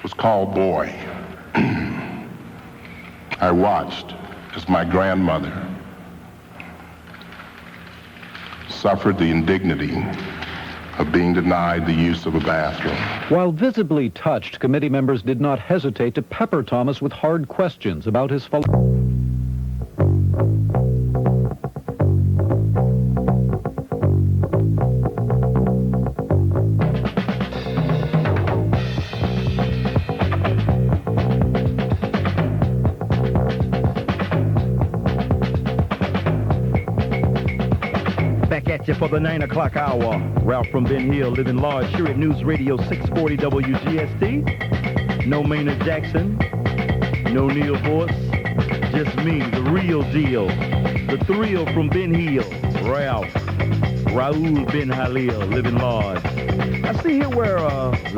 V: was called boy. I watched as my grandmother suffered the indignity of being denied the use of a bathroom.
U: While visibly touched, committee members did not hesitate to pepper Thomas with hard questions about his
A: For the 9 o'clock hour, Ralph from Ben Hill, living large here at News Radio 640 WGST. No Maynard Jackson, no Neil Voice, just me, the real deal, the thrill from Ben Hill, Ralph, Raul Ben Halil, living large. I see here where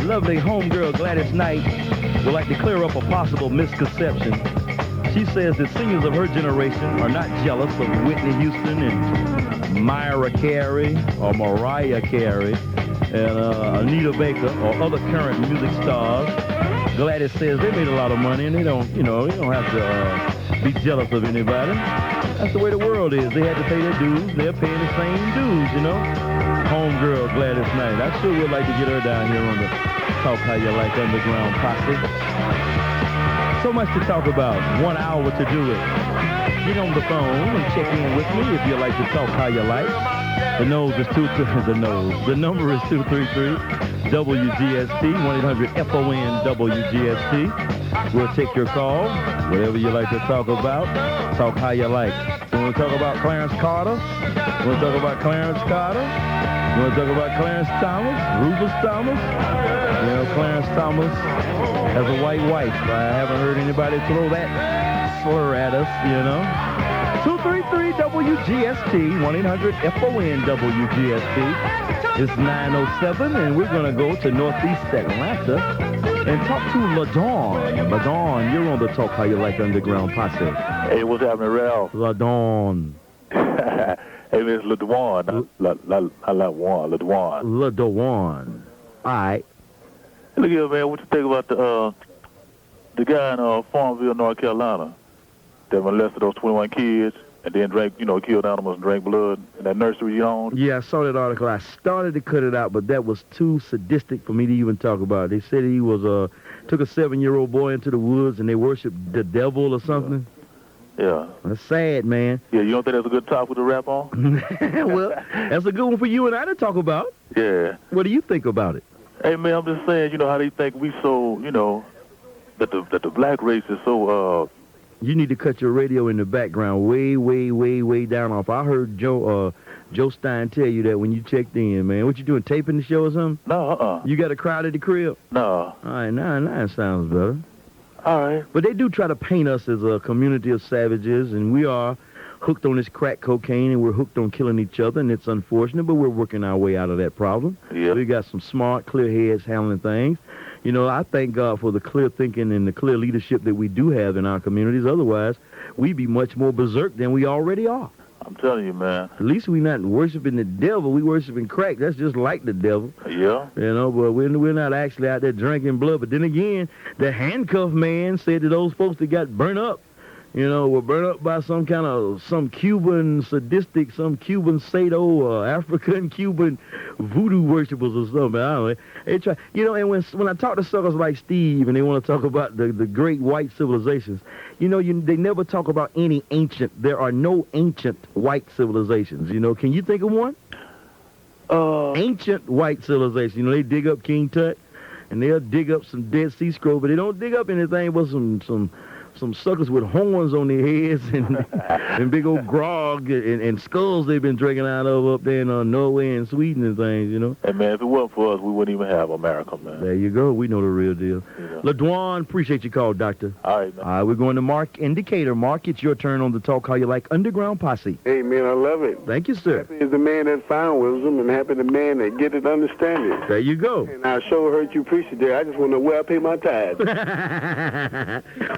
A: lovely homegirl Gladys Knight would like to clear up a possible misconception. She says that singers of her generation are not jealous of Whitney Houston and Myra Carey or Mariah Carey and Anita Baker or other current music stars. Gladys says they made a lot of money and they don't have to be jealous of anybody. That's the way the world is. They had to pay their dues. They're paying the same dues, you know. homegirl, Gladys Knight. I sure would like to get her down here on the Talk How You Like Underground Posse. So much to talk about. 1 hour to do it. Get on the phone and check in with me if you like to talk how you like. The number is 233-WGST, 1-800-FON-WGST. We'll take your call, whatever you like to talk about. Talk how you like. You want to talk about Clarence Carter? You want to talk about Clarence Carter? You want to talk about Clarence Thomas? Rufus Thomas? You know, Clarence Thomas has a white wife. I haven't heard anybody throw that slur at us, you know. 233-WGST, 1-800-FON-WGST. It's 9:07, and we're going to go to Northeast Atlanta and talk to LaDuwon. LaDuwon, you're on the Talk How You Like Underground Posse.
B: Hey, what's happening, Ralph?
A: LaDuwon.
B: Hey, Miss LaDuwon. LaDuwon.
A: LaDuwon. All right.
B: Hey, look here, man. What you think about the guy in Farmville, North Carolina, that molested those 21 kids and then drank, killed animals and drank blood in that nursery you owned?
A: Yeah, I saw that article. I started to cut it out, but that was too sadistic for me to even talk about. They said he was took a 7-year-old boy into the woods and they worshiped the devil or something.
B: Yeah.
A: That's sad, man.
B: Yeah, you don't think that's a good topic to rap on?
A: Well, that's a good one for you and I to talk about.
B: Yeah.
A: What do you think about it?
B: Hey, man, I'm just saying, how they think we so, that the black race is so,
A: You need to cut your radio in the background way, way, way, way down off. I heard Joe Stein tell you that when you checked in, man. What you doing, taping the show or something?
B: No,
A: You got a crowd at the crib?
B: No.
A: All right, now it sounds better.
B: All right.
A: But they do try to paint us as a community of savages, and we are hooked on this crack cocaine, and we're hooked on killing each other, and it's unfortunate, but we're working our way out of that problem.
B: Yeah.
A: We got some smart, clear heads handling things. I thank God for the clear thinking and the clear leadership that we do have in our communities. Otherwise, we'd be much more berserk than we already are.
B: I'm telling you, man.
A: At least we're not worshiping the devil. We worshiping crack. That's just like the devil.
B: Yeah.
A: But we're not actually out there drinking blood. But then again, the handcuffed man said that those folks that got burnt up, were burnt up by some Cuban sadistic, some Cuban Sado, African Cuban voodoo worshipers or something. I don't know. They try, and when I talk to suckers like Steve and they want to talk about the great white civilizations, they never talk about any ancient. There are no ancient white civilizations. Can you think of one? Ancient white civilization. They dig up King Tut and they'll dig up some Dead Sea Scrolls, but they don't dig up anything but some suckers with horns on their heads and big old grog and skulls they've been drinking out of up there in Norway and Sweden and things,
B: Hey, man, if it wasn't for us, we wouldn't even have America, man.
A: There you go. We know the real deal. LaDuwon, appreciate your call, Doctor.
B: All right, man.
A: All right, we're going to Mark in Decatur. Mark, it's your turn on the Talk How You Like Underground Posse.
D: Hey, man, I love it.
A: Thank you, sir.
D: Happy is the man that found wisdom, and happy the man that get it, understand it.
A: There you go.
D: And I sure heard you preach today. I just want to know where I pay my tithes.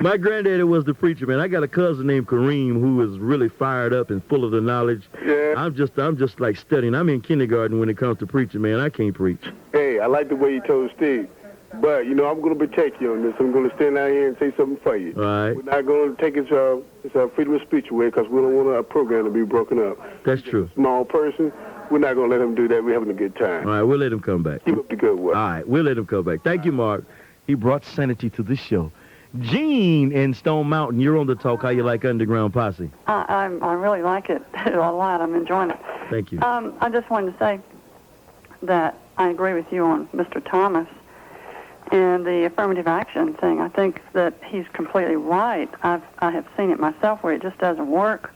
A: My granddaddy was the preacher, man. I got a cousin named Kareem who is really fired up and full of the knowledge.
D: Yeah.
A: I'm just like studying. I'm in kindergarten when it comes to preaching, man. I can't preach.
D: Hey, I like the way you told Steve. But, I'm going to protect you on this. I'm going to stand out here and say something for you.
A: All right.
D: We're not going to take his freedom of speech away because we don't want our program to be broken up.
A: That's true.
D: Small person, we're not going to let him do that. We're having a good time.
A: All right, we'll let him come back.
D: Keep up the good work.
A: All right, we'll let him come back. Thank you, Mark. He brought sanity to this show. Gene in Stone Mountain, you're on the Talk How You Like Underground Posse.
W: I really like it a lot. I'm enjoying it.
A: Thank you.
W: I just wanted to say that I agree with you on Mr. Thomas and the affirmative action thing. I think that he's completely right. I have seen it myself where it just doesn't work.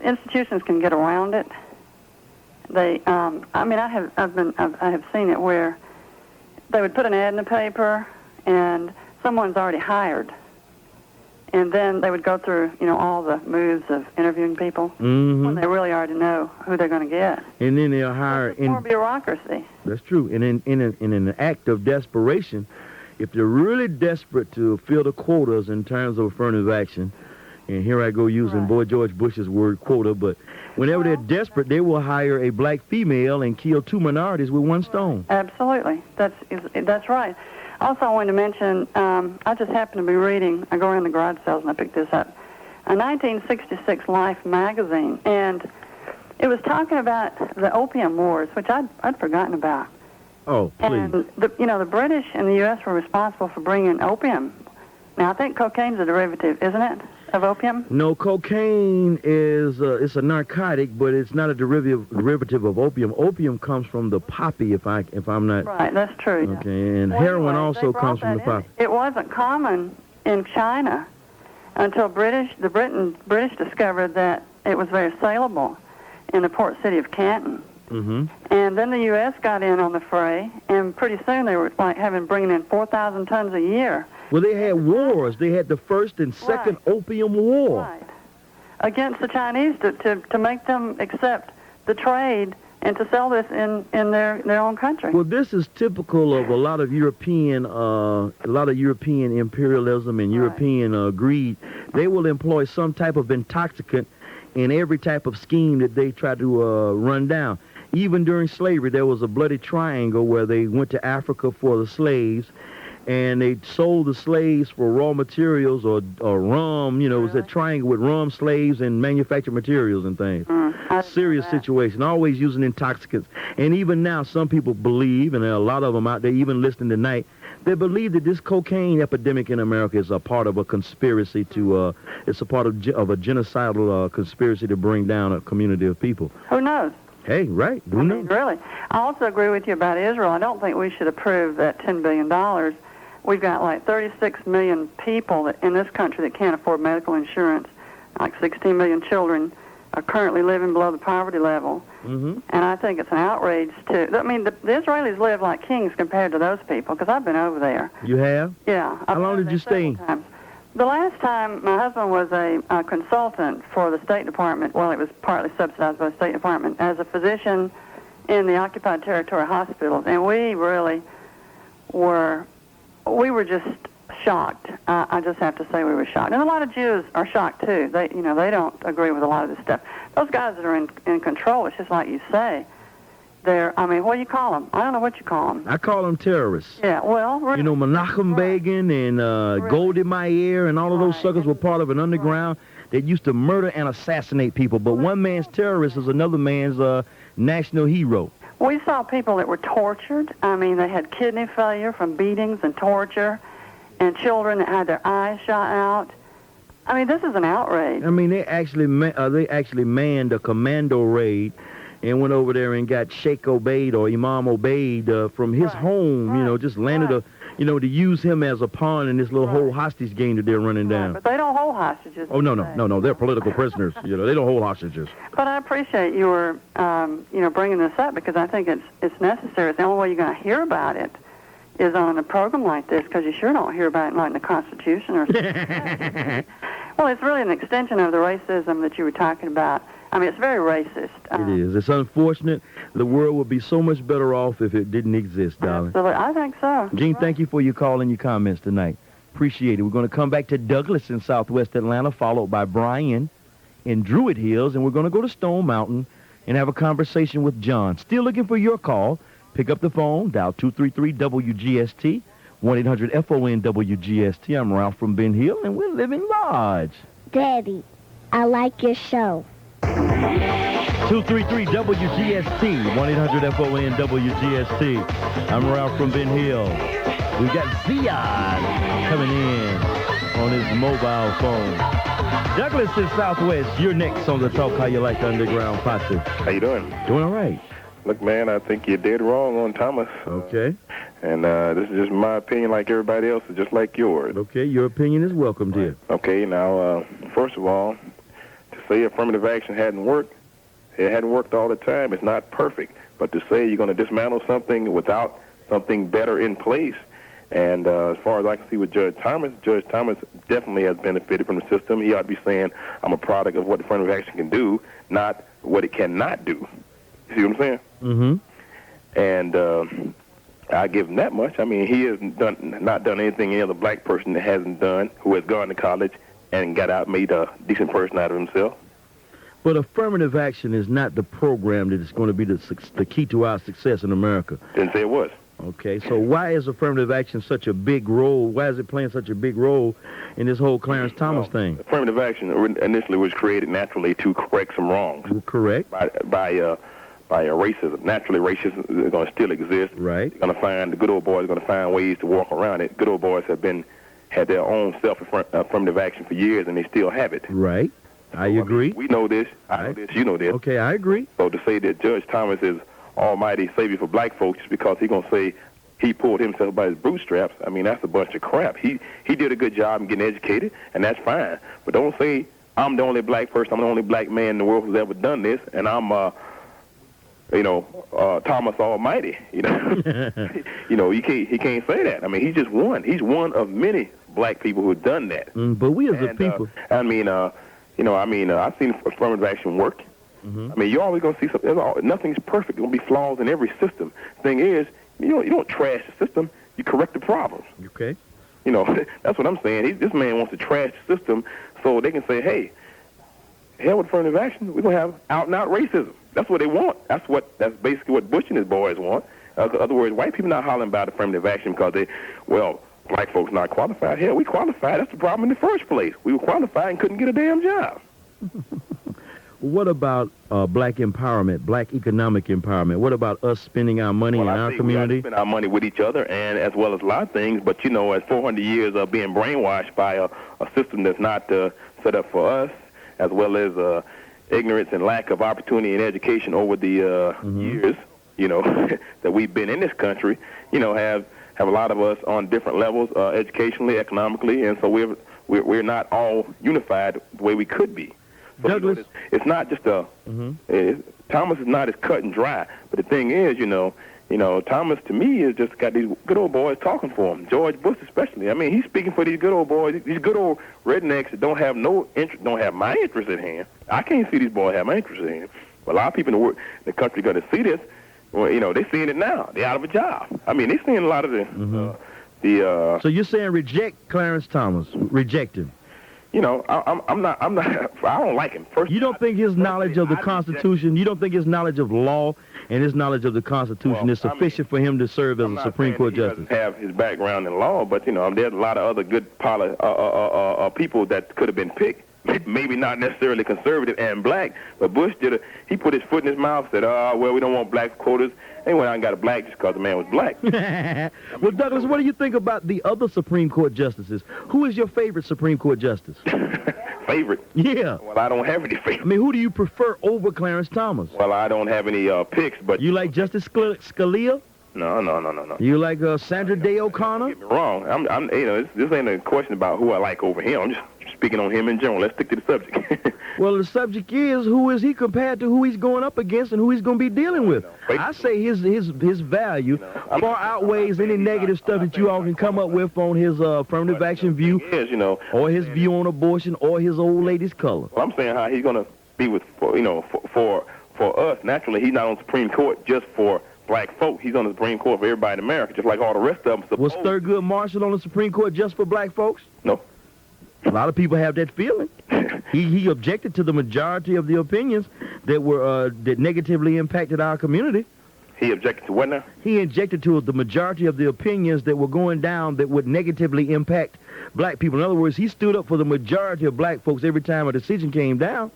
W: Institutions can get around it. I have seen it where they would put an ad in the paper and someone's already hired. And then they would go through, all the moves of interviewing people when they really already know who they're going to get.
A: And then they'll hire...
W: More bureaucracy.
A: That's true. And in an act of desperation, if they're really desperate to fill the quotas in terms of affirmative action, and here I go using Boy George Bush's word quota, but whenever they're desperate, they will hire a black female and kill 2 minorities with 1 stone.
W: Absolutely. That's right. Also, I wanted to mention, I just happened to be reading, I go around the garage sales and I picked this up, a 1966 Life magazine, and It was talking about the opium wars, which I'd forgotten about.
A: Oh, please.
W: And the British and the U.S. were responsible for bringing opium. Now, I think cocaine's a derivative, isn't it, of opium?
A: No, cocaine is it's a narcotic, but it's not a derivative of opium. Opium comes from the poppy, if I'm not.
W: Right, that's true. Yeah.
A: Okay, and heroin also comes from the poppy.
W: It wasn't common in China until the British discovered that it was very saleable in the port city of Canton.
A: Mm-hmm.
W: And then the U.S. got in on the fray, and pretty soon they were bringing in 4,000 tons a year.
A: Well, they had wars. They had the first and second opium war.
W: Right. Against the Chinese to make them accept the trade and to sell this in their own country.
A: Well, this is typical of a lot of European imperialism and European greed. They will employ some type of intoxicant in every type of scheme that they try to run down. Even during slavery, there was a bloody triangle where they went to Africa for the slaves, and they sold the slaves for raw materials or rum. You know, it was a triangle with rum, slaves, and manufactured materials and things. Serious situation, always using intoxicants. And even now, some people believe, and there are a lot of them out there, even listening tonight, they believe that this cocaine epidemic in America is a part of a conspiracy to, it's a part of a genocidal conspiracy to bring down a community of people.
W: Who knows?
A: Hey, right. Who knows?
W: Really. I also agree with you about Israel. I don't think we should approve that $10 billion. We've got like 36 million people in this country that can't afford medical insurance. Like 16 million children are currently living below the poverty level.
A: Mm-hmm.
W: And I think it's an outrage to... I mean, the Israelis live like kings compared to those people, because I've been over there.
A: You have?
W: Yeah.
A: How long did you stay?
W: The last time, my husband was a consultant for the State Department. Well, it was partly subsidized by the State Department as a physician in the occupied territory hospitals. And we really were just shocked. I just have to say we were shocked. And a lot of Jews are shocked, too. They don't agree with a lot of this stuff. Those guys that are in control, it's just like you say. What do you call them? I don't know what you call them.
A: I call them terrorists.
W: Yeah, well...
A: You know, Menachem Begin and Golda Meir and all of those suckers were part of an underground that used to murder and assassinate people. But one man's terrorist is another man's national hero.
W: We saw people that were tortured. I mean, they had kidney failure from beatings and torture, and children that had their eyes shot out. I mean, this is an outrage.
A: I mean, they actually manned a commando raid and went over there and got Sheikh Obaid or Imam Obaid from his home, you know, just landed to use him as a pawn in this little whole hostage game that they're running down.
W: But they don't hold hostages.
A: Oh, no, they're political prisoners. You know, they don't hold hostages.
W: But I appreciate you were, bringing this up, because I think it's necessary. It's the only way you're going to hear about it is on a program like this, because you sure don't hear about it like in the Constitution or something. Well, it's really an extension of the racism that you were talking about. I mean, it's very racist.
A: It is. It's unfortunate. The world would be so much better off if it didn't exist, darling.
W: Absolutely. I think so.
A: Gene, thank you for your call and your comments tonight. Appreciate it. We're going to come back to Douglas in southwest Atlanta, followed by Brian in Druid Hills, and we're going to go to Stone Mountain and have a conversation with John. Still looking for your call. Pick up the phone, dial 233-WGST, 1-800-FON-WGST. I'm Ralph from Ben Hill, and we're living large.
L: Daddy, I like your show.
A: 233-WGST, 1-800-FON-WGST. I'm Ralph from Ben Hill. We've got Zion coming in on his mobile phone. Douglas is Southwest. You're next on the Talk How You Like the Underground Posse.
C: How you doing?
A: Doing all right.
C: Look, man, I think you're dead wrong on Thomas.
A: Okay.
C: And this is just my opinion, like everybody else, is just like yours.
A: Okay, your opinion is welcome, dear.
C: Okay, now, first of all, to say affirmative action hadn't worked, it hadn't worked all the time. It's not perfect. But to say you're going to dismantle something without something better in place, and as far as I can see with Judge Thomas definitely has benefited from the system. He ought to be saying, I'm a product of what affirmative action can do, not what it cannot do. You see what I'm saying?
A: Mm-hmm.
C: And I give him that much. I mean, he has not done anything any other black person that hasn't done, who has gone to college and got out, made a decent person out of himself.
A: But affirmative action is not the program that is going to be the key to our success in America.
C: Didn't say it was.
A: Okay, so why is affirmative action such a big role? Why is it playing such a big role in this whole Clarence Thomas thing?
C: Affirmative action initially was created naturally to correct some wrongs.
A: Correct.
C: By racism. Naturally, racism is going to still exist.
A: Right.
C: You're going to find the good old boys are going to find ways to walk around it. Good old boys had their own self-affirmative action for years, and they still have it.
A: Right. I agree.
C: We know this. I know this. You know this.
A: Okay, I agree.
C: So to say that Judge Thomas is almighty savior for black folks just because he's going to say he pulled himself by his bootstraps, I mean, that's a bunch of crap. He did a good job in getting educated, and that's fine. But don't say, I'm the only black person, I'm the only black man in the world who's ever done this, and I'm, Thomas Almighty. You know, he can't say that. I mean, he's just one. He's one of many black people who have done that.
A: But we as a people...
C: I've seen affirmative action work. I mean, you're always going to see something. Nothing's perfect. There's going to be flaws in every system. Thing is, you don't trash the system. You correct the problems.
A: Okay.
C: You know, that's what I'm saying. This man wants to trash the system so they can say, hey, hell with affirmative action. We're going to have out-and-out racism. That's what they want. That's basically what Bush and his boys want. In other words, white people not hollering about affirmative action because black folks not qualified. Hell, we qualified. That's the problem in the first place. We were qualified and couldn't get a damn job.
A: What about black empowerment, black economic empowerment? What about us spending our money in our community?
C: We spend our money with each other, and as well as a lot of things. But as 400 years of being brainwashed by a system that's not set up for us, as well as ignorance and lack of opportunity and education over the years, that we've been in this country, have a lot of us on different levels, educationally, economically, and so we're not all unified the way we could be. So,
A: Douglas,
C: it's not just Thomas is not as cut and dry. But the thing is, Thomas to me has just got these good old boys talking for him. George Bush especially. I mean, he's speaking for these good old boys, these good old rednecks that don't have my interest at hand. I can't see these boys have my interest at hand. But a lot of people in the country are going to see this. Well, they're seeing it now. They're out of a job. I mean, they're seeing a lot of the.
A: So you're saying reject Clarence Thomas? Reject him?
C: I'm not. I don't like him.
A: You don't think his knowledge of the Constitution, you don't think his knowledge of law and his knowledge of the Constitution is sufficient for him to serve as a Supreme Court justice?
C: He doesn't have his background in law, but there's a lot of other good people that could have been picked. Maybe not necessarily conservative and black, but Bush he put his foot in his mouth, said, we don't want black quotas. And went out and got a black just because the man was black.
A: Well, Douglas, what do you think about the other Supreme Court justices? Who is your favorite Supreme Court justice?
C: Favorite?
A: Yeah.
C: Well, I don't have any favorite.
A: I mean, who do you prefer over Clarence Thomas?
C: Well, I don't have any picks, but...
A: You like Justice Scalia?
C: No.
A: You like Sandra Day O'Connor?
C: Don't get me wrong. This ain't a question about who I like over him. I'm just speaking on him in general. Let's stick to the subject.
A: Well, the subject is who is he compared to who he's going up against and who he's going to be dealing with. I say his value far outweighs any negative stuff that you all can come up with on his affirmative action view, or his view on abortion, or his old lady's color.
C: Well, I'm saying how he's going to be for us. Naturally, he's not on the Supreme Court just for black folk. He's on the Supreme Court for everybody in America, just like all the rest of them.
A: Was Thurgood Marshall on the Supreme Court just for black folks?
C: No.
A: A lot of people have that feeling. He objected to the majority of the opinions that negatively impacted our community.
C: He objected to what now?
A: He objected to the majority of the opinions that were going down that would negatively impact black people. In other words, he stood up for the majority of black folks every time a decision came down.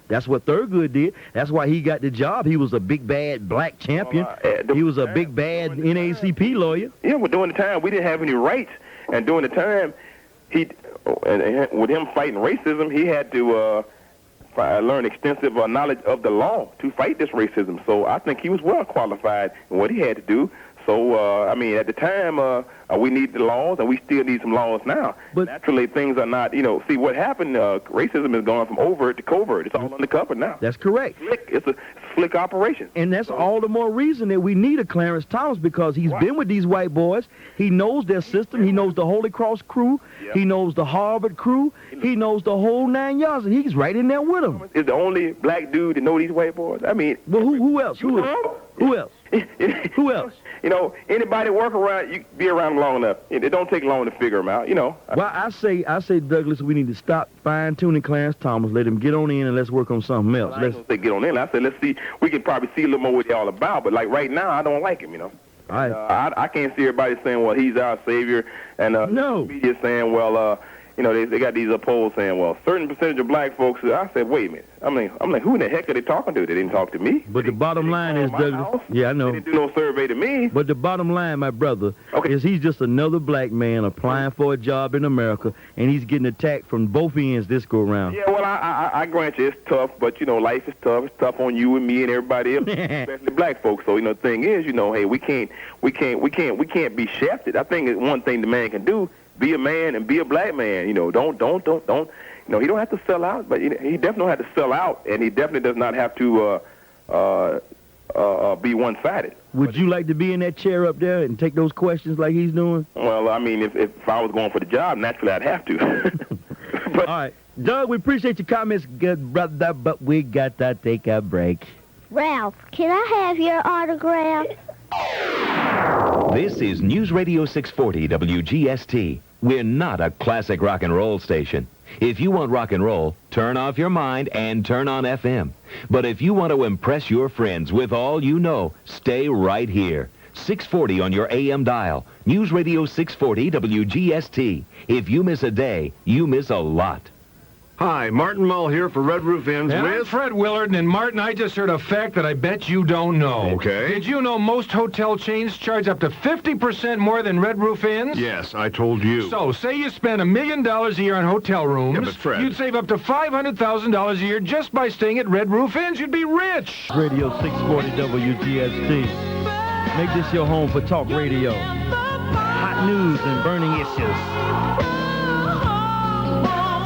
A: That's what Thurgood did. That's why he got the job. He was a big, bad black champion. He was a big, bad NAACP lawyer.
C: Yeah, well, during the time, we didn't have any rights. And during the time, with him fighting racism, he had to learn extensive knowledge of the law to fight this racism. So I think he was well qualified in what he had to do. So, at the time, we needed the laws, and we still need some laws now. But naturally, things are not, see what happened, racism has gone from overt to covert. It's all undercover now.
A: That's correct.
C: It's a slick operation.
A: And that's all the more reason that we need a Clarence Thomas, because he's been with these white boys. He knows their system. He knows the Holy Cross crew. He knows the Harvard crew. He knows the whole 9 yards, and he's right in there with them.
C: Is the only black dude to know these white boys? I mean...
A: Well, who else? Who else? Who else?
C: Anybody work around, you be around them long enough. It don't take long to figure them out,
A: Well, I say, Douglas, we need to stop fine-tuning Clarence Thomas, let him get on in, and let's work on something else.
C: I ain't gonna say get on in. I said, let's see. We can probably see a little more what they're all about, but like right now, I don't like him, I can't see everybody saying, well, he's our savior, and
A: no.
C: media saying, well, you know, they got these polls saying, well, certain percentage of black folks. I said, wait a minute. I'm like, who in the heck are they talking to? They didn't talk to me.
A: But the bottom line is, Douglas, yeah, I know.
C: They didn't do no survey to me.
A: But the bottom line, my brother, is he's just another black man applying for a job in America, and he's getting attacked from both ends this go around.
C: Yeah, well, I grant you it's tough, but, you know, life is tough. It's tough on you and me and everybody else, especially black folks. So, you know, the thing is, you know, hey, we can't be shafted. I think one thing the man can do, be a man and be a black man. You know, don't. You know, he don't have to sell out, but he definitely don't have to sell out, and he definitely does not have to be one-sided.
A: Would you like to be in that chair up there and take those questions like he's doing?
C: Well, I mean, if I was going for the job, naturally I'd have to.
A: All right. Doug, we appreciate your comments, good brother, but we got to take a break.
L: Ralph, can I have your autograph?
H: This is News Radio 640 WGST. We're not a classic rock and roll station. If you want rock and roll, turn off your mind and turn on FM. But if you want to impress your friends with all you know, stay right here. 640 on your AM dial. News Radio 640 WGST. If you miss a day, you miss a lot.
E: Hi, Martin Mull here for Red Roof Inns
F: And I'm Fred Willard, and Martin, I just heard a fact that I bet you don't know.
E: Okay.
F: Did you know most hotel chains charge up to 50% more than Red Roof Inns?
E: Yes, I told you.
F: So, say you spend $1 million a year on hotel rooms.
E: Yeah, but Fred...
F: You'd save up to $500,000 a year just by staying at Red Roof Inns. You'd be rich.
A: Radio 640 WGST. Make this your home for talk radio. Hot news and burning issues.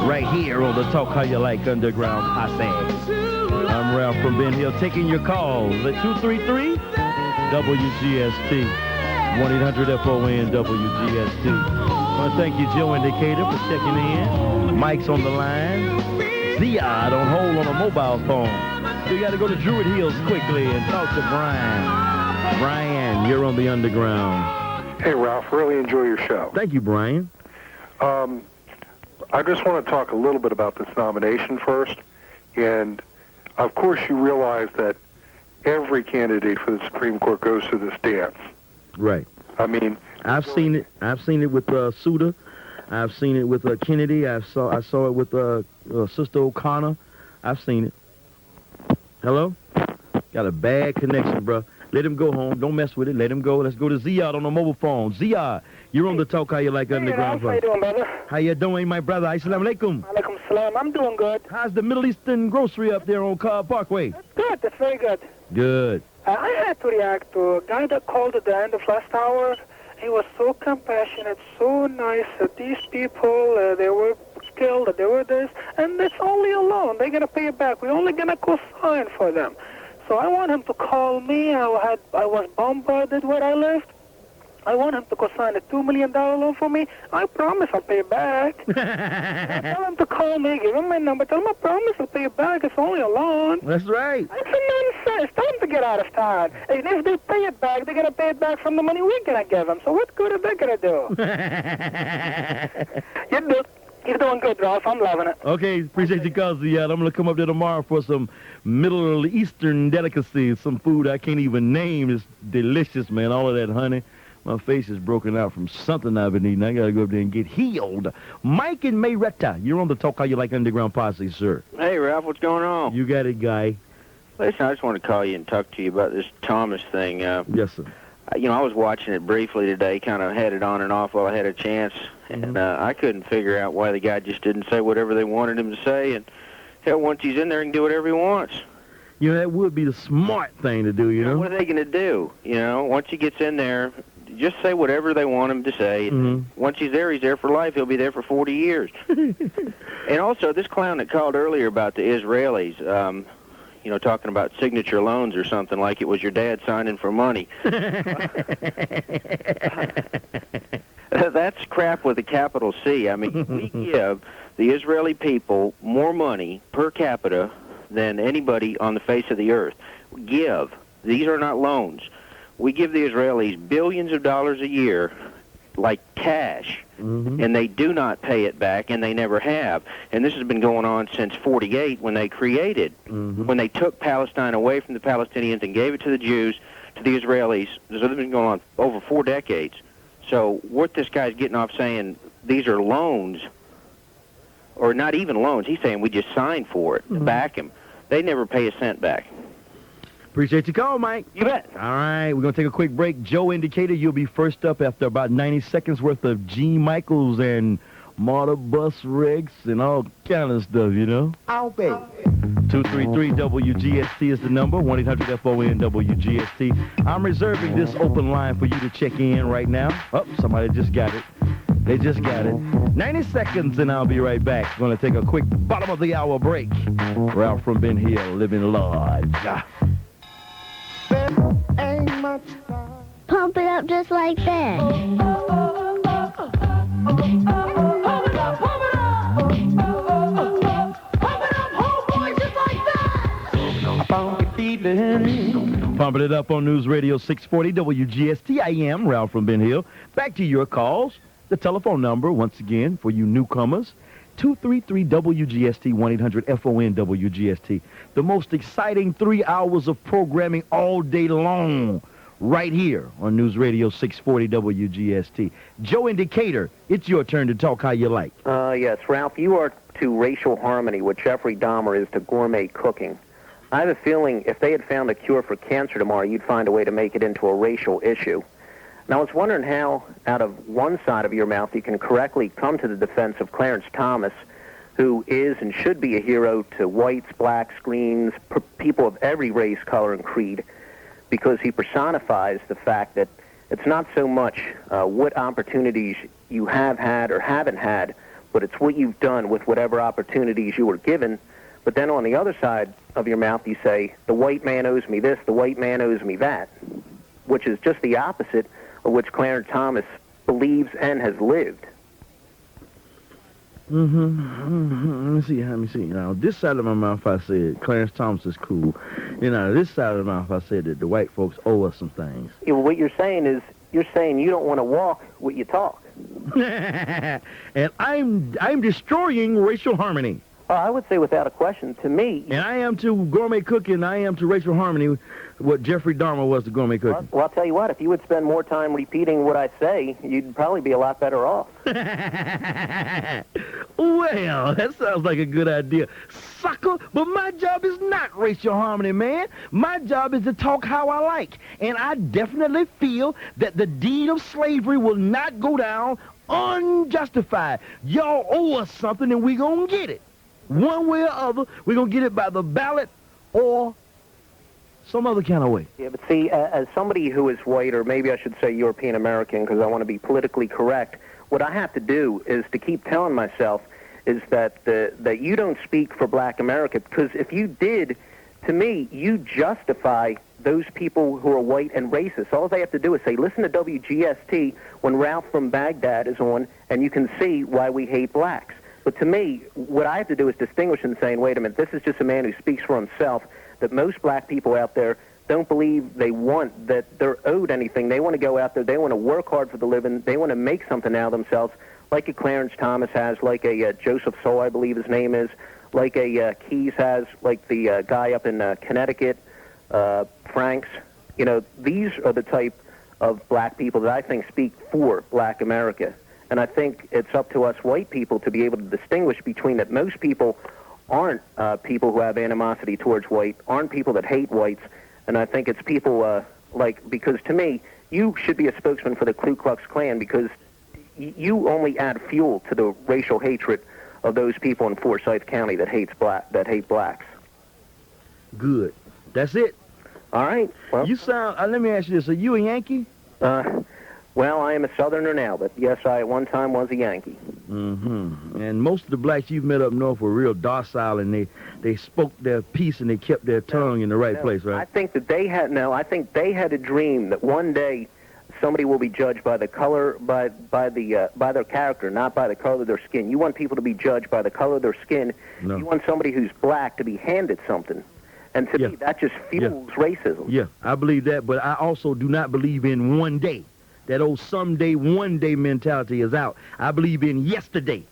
A: Right here on the Talk How You Like Underground Posse. I'm Ralph from Ben Hill, taking your calls at 233-WGST, 1-800-FON-WGST. I want to thank you, Joe in Decatur, for checking in. Mike's on the line. Ziad on hold on a mobile phone. So you got to go to Druid Hills quickly and talk to Brian. Brian, you're on the Underground.
G: Hey, Ralph, really enjoy your show.
A: Thank you, Brian.
G: I just want to talk a little bit about this nomination first. And, of course, you realize that every candidate for the Supreme Court goes through this dance.
A: Right.
G: I mean...
A: I've seen it. I've seen it with Souter. I've seen it with Kennedy. I saw it with Sister O'Connor. I've seen it. Hello? Got a bad connection, bro. Let him go home. Don't mess with it. Let him go. Let's go to Ziad on the mobile phone. Ziad, you're on the Talk How You Like Underground.
X: How you doing, brother?
A: How you doing, my brother? Assalamu alaikum.
X: Alaikum salam. I'm doing good.
A: How's the Middle Eastern grocery up there on Cobb Parkway?
X: That's good. That's very good.
A: Good.
X: I had to react to a guy that called at the end of last hour. He was so compassionate, so nice. These people, they were skilled, they were this, and it's only a loan. They're going to pay it back. We're only going to co-sign for them. So I want him to call me. I was bombarded where I lived. I want him to co-sign a $2 million loan for me. I promise I'll pay it back. Tell him to call me. Give him my number. Tell him I promise I'll pay it back. It's only a loan.
A: That's right.
X: It's a nonsense. Tell him to get out of town. And if they pay it back, they're going to pay it back from the money we're going to give them. So what good are they going to do? You're doing good, Ralph. I'm loving it.
A: Okay, appreciate your call, Ziad. I'm going to come up there tomorrow for some Middle Eastern delicacies, some food I can't even name. It's delicious, man. All of that honey. My face is broken out from something I've been eating. I got to go up there and get healed. Mike in Marietta, you're on the Talk How You Like Underground Posse, sir.
Y: Hey, Ralph, what's going on?
A: You got it, guy.
Y: Listen, I just want to call you and talk to you about this Thomas thing.
A: Yes, sir.
Y: You know, I was watching it briefly today, kind of had it on and off while I had a chance, and I couldn't figure out why the guy just didn't say whatever they wanted him to say, and hell, once he's in there, he can do whatever he wants.
A: You know, that would be the smart thing to do, you know?
Y: What are they going to do? You know, once he gets in there, just say whatever they want him to say. Once he's there for life. He'll be there for 40 years. And also, this clown that called earlier about the Israelis, you know, talking about signature loans or something like it was your dad signing for money. That's crap with a capital C. I mean, we give the Israeli people more money per capita than anybody on the face of the earth. Give. These are not loans. We give the Israelis billions of dollars a year, like cash, and they do not pay it back, and they never have. And this has been going on since 48 when they created, when they took Palestine away from the Palestinians and gave it to the Jews. to the Israelis. This has been going on over 4 decades. So what this guy's getting off saying, these are loans, or not even loans. He's saying we just signed for it to back him. They never pay a cent back.
A: Appreciate your call, Mike.
Y: You bet.
A: All right, we're going to take a quick break. Joe in Decatur, you'll be first up after about 90 seconds worth of G. Michaels and motor bus wrecks and all kind of stuff, you know?
I: I'll be.
A: 233-WGST is the number, 1-800-FON-WGST. I'm reserving this open line for you to check in right now. Oh, somebody just got it. They just got it. 90 seconds, and I'll be right back. Going to take a quick bottom of the hour break. Ralph from Ben Hill, living large.
K: Pump it up just like that.
A: Pumping it up on News Radio 640 WGST. I am Ralph from Ben Hill. Back to your calls. The telephone number, once again, for you newcomers, 233-WGST, 1-800-FON-WGST. The most exciting 3 hours of programming all day long, right here on News Radio 640 WGST. Joe in Decatur, it's your turn to talk how you like.
M: Yes, Ralph, you are to racial harmony what Jeffrey Dahmer is to gourmet cooking. I have a feeling if they had found a cure for cancer tomorrow, you'd find a way to make it into a racial issue. And I was wondering how, out of one side of your mouth, you can correctly come to the defense of Clarence Thomas, who is and should be a hero to whites, blacks, greens, people of every race, color, and creed, because he personifies the fact that it's not so much what opportunities you have had or haven't had, but it's what you've done with whatever opportunities you were given. But then on the other side of your mouth, you say, the white man owes me this, the white man owes me that, which is just the opposite of which Clarence Thomas believes and has lived.
A: Let me see. Now, this side of my mouth, I said Clarence Thomas is cool. This side of the mouth, I said that the white folks owe us some things.
M: Yeah, well, what you're saying is, you're saying you don't want to walk what you talk.
A: And I'm destroying racial harmony.
M: I would say without a question, to me...
A: And I am to gourmet cooking, I am to racial harmony what Jeffrey Dahmer was to gourmet cooking.
M: Well, I'll tell you what, if you would spend more time repeating what I say, you'd probably be a lot better off.
A: Well, that sounds like a good idea. Sucker, but my job is not racial harmony, man. My job is to talk how I like. And I definitely feel that the deed of slavery will not go down unjustified. Y'all owe us something and we gonna get it. One way or other, we're going to get it by the ballot or some other kind of way.
M: Yeah, but see, as somebody who is white, or maybe I should say European American, because I want to be politically correct, what I have to do is to keep telling myself is that that you don't speak for black America, because if you did, to me, you justify those people who are white and racist. All they have to do is say, listen to WGST when Ralph from Baghdad is on, and you can see why we hate blacks. But to me, what I have to do is distinguish and saying, wait a minute, this is just a man who speaks for himself, that most black people out there don't believe they want, that they're owed anything. They want to go out there, they want to work hard for the living, they want to make something out of themselves, like a Clarence Thomas has, like a Joseph Soul, I believe his name is, like a Keyes has, like the guy up in Connecticut, Franks. These are the type of black people that I think speak for black America. And I think it's up to us white people to be able to distinguish between that most people aren't people who have animosity towards white, aren't people that hate whites. And I think it's people because to me, you should be a spokesman for the Ku Klux Klan, because you only add fuel to the racial hatred of those people in Forsyth County that hate blacks.
A: Good. That's it.
M: All right. Well,
A: you sound, let me ask you this, are you a Yankee?
M: Well, I am a Southerner now, but yes, I at one time was a Yankee.
A: And most of the blacks you've met up north were real docile, and they spoke their piece and they kept their tongue in the right place, right?
M: I think that they had a dream that one day somebody will be judged by the color, by their character, not by the color of their skin. You want people to be judged by the color of their skin. No. You want somebody who's black to be handed something. And to me, that just fuels racism.
A: Yeah, I believe that, but I also do not believe in one day. That old someday, one day mentality is out. I believe in yesterday.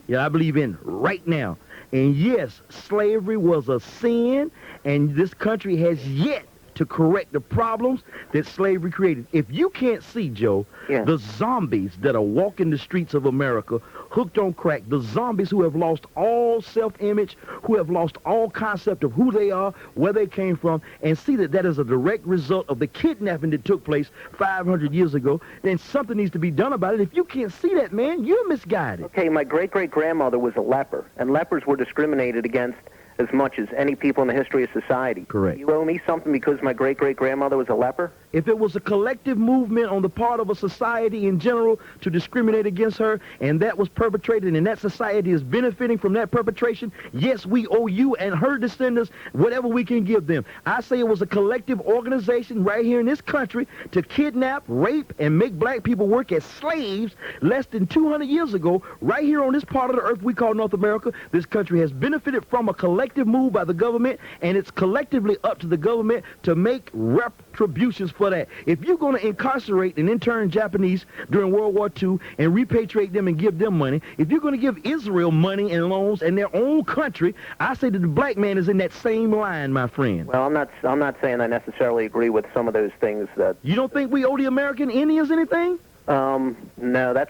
A: Yeah, I believe in right now. And yes, slavery was a sin, and this country has yet to correct the problems that slavery created. If you can't see, Joe, the zombies that are walking the streets of America, hooked on crack, the zombies who have lost all self-image, who have lost all concept of who they are, where they came from, and see that that is a direct result of the kidnapping that took place 500 years ago, then something needs to be done about it. If you can't see that, man, you're misguided.
M: Okay, my great-great-grandmother was a leper, and lepers were discriminated against as much as any people in the history of society.
A: Correct.
M: You owe me something because my great-great-grandmother was a leper?
A: If it was a collective movement on the part of a society in general to discriminate against her, and that was perpetrated, and that society is benefiting from that perpetration, yes, we owe you and her descendants whatever we can give them. I say it was a collective organization right here in this country to kidnap, rape, and make black people work as slaves less than 200 years ago, right here on this part of the earth we call North America. This country has benefited from a collective move by the government, and it's collectively up to the government to make retributions for that. If you're going to incarcerate and intern Japanese during World War II and repatriate them and give them money, if you're going to give Israel money and loans in their own country, I say that the black man is in that same line, my friend.
M: Well, I'm not saying I necessarily agree with some of those things that...
A: You don't think we owe the American Indians anything?
M: No,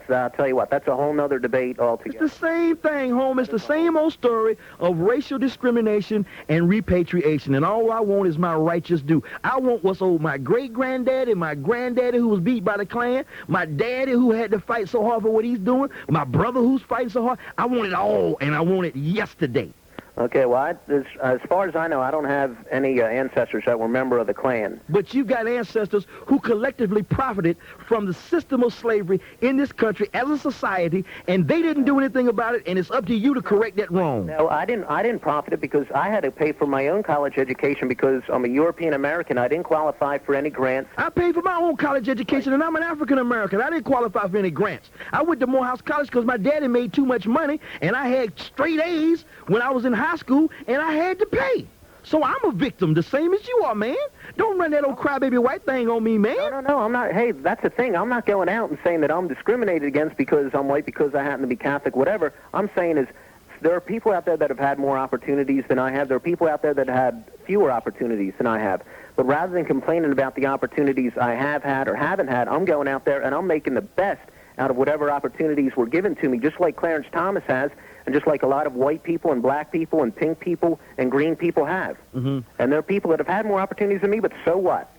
M: I'll tell you what, that's a whole nother debate altogether.
A: It's the same thing, home. It's the same old story of racial discrimination and repatriation, and all I want is my righteous due. I want what's owed my great-granddaddy, my granddaddy who was beat by the Klan, my daddy who had to fight so hard for what he's doing, my brother who's fighting so hard. I want it all, and I want it yesterday.
M: Okay, well, as far as I know, I don't have any ancestors that were member of the Klan.
A: But you've got ancestors who collectively profited from the system of slavery in this country as a society, and they didn't do anything about it, and it's up to you to correct that wrong.
M: No, I didn't profit it because I had to pay for my own college education because I'm a European American. I didn't qualify for any grants.
A: I paid for my own college education, and I'm an African American. I didn't qualify for any grants. I went to Morehouse College because my daddy made too much money, and I had straight A's when I was in high school, and I had to pay. So I'm a victim, the same as you are, man. Don't run that old crybaby white thing on me, man.
M: No, I'm not. Hey, that's the thing. I'm not going out and saying that I'm discriminated against because I'm white, because I happen to be Catholic, whatever. I'm saying is there are people out there that have had more opportunities than I have. There are people out there that had fewer opportunities than I have. But rather than complaining about the opportunities I have had or haven't had, I'm going out there and I'm making the best out of whatever opportunities were given to me, just like Clarence Thomas has, and just like a lot of white people and black people and pink people and green people have. And there are people that have had more opportunities than me, but so what?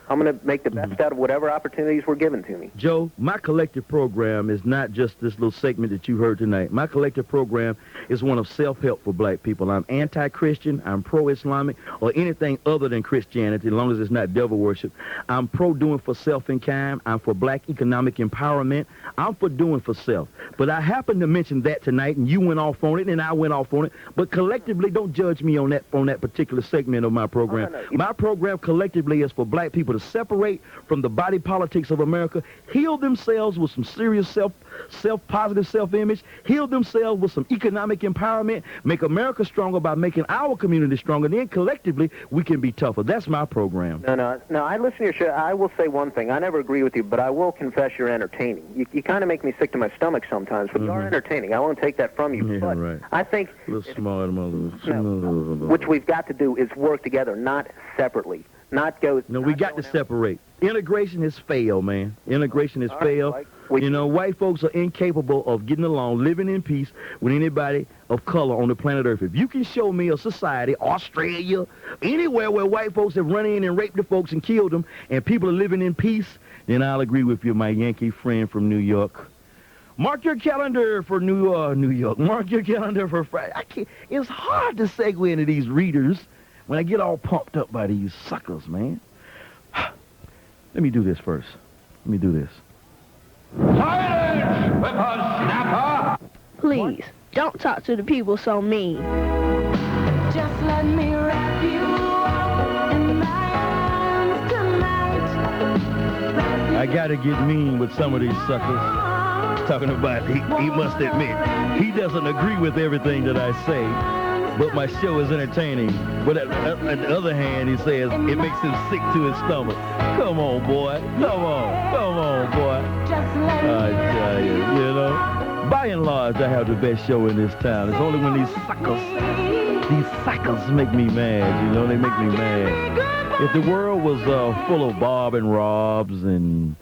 M: I'm going to make the best out of whatever opportunities were given to me.
A: Joe, my collective program is not just this little segment that you heard tonight. My collective program is one of self-help for black people. I'm anti-Christian, I'm pro-Islamic, or anything other than Christianity, as long as it's not devil worship. I'm pro-doing for self and kind. I'm for black economic empowerment. I'm for doing for self. But I happened to mention that tonight, and you went off on it, and I went off on it. But collectively, don't judge me on that particular segment of my program. My program collectively is for black people to separate from the body politics of America, heal themselves with some serious positive self-image, heal themselves with some economic empowerment, make America stronger by making our community stronger. Then collectively, we can be tougher. That's my program.
M: No, I listen to your show. I will say one thing. I never agree with you, but I will confess you're entertaining. You kind of make me sick to my stomach sometimes, but you are entertaining. I won't take that from you.
A: Yeah,
M: but
A: right.
M: I think which we've got to do is work together, not separately.
A: We got to separate. Integration has failed, man. Integration has failed. You know, white folks are incapable of getting along, living in peace with anybody of color on the planet Earth. If you can show me a society, Australia, anywhere where white folks have run in and raped the folks and killed them, and people are living in peace, then I'll agree with you, my Yankee friend from New York. Mark your calendar for New York. Mark your calendar for Friday. It's hard to segue into these readers when I get all pumped up by these suckers, man. Let me do this first. Let me do this.
K: Silence, whippersnapper! Please, don't talk to the people so mean. Just let me wrap you up in my arms tonight.
A: I gotta get mean with some of these suckers. Talking about, he must admit, he doesn't agree with everything that I say. But my show is entertaining. But at the other hand, he says it makes him sick to his stomach. Come on, boy. Come on, boy. I tell you, you know. By and large, I have the best show in this town. It's only when these suckers make me mad, you know. They make me mad. If the world was full of Bob and Robs and,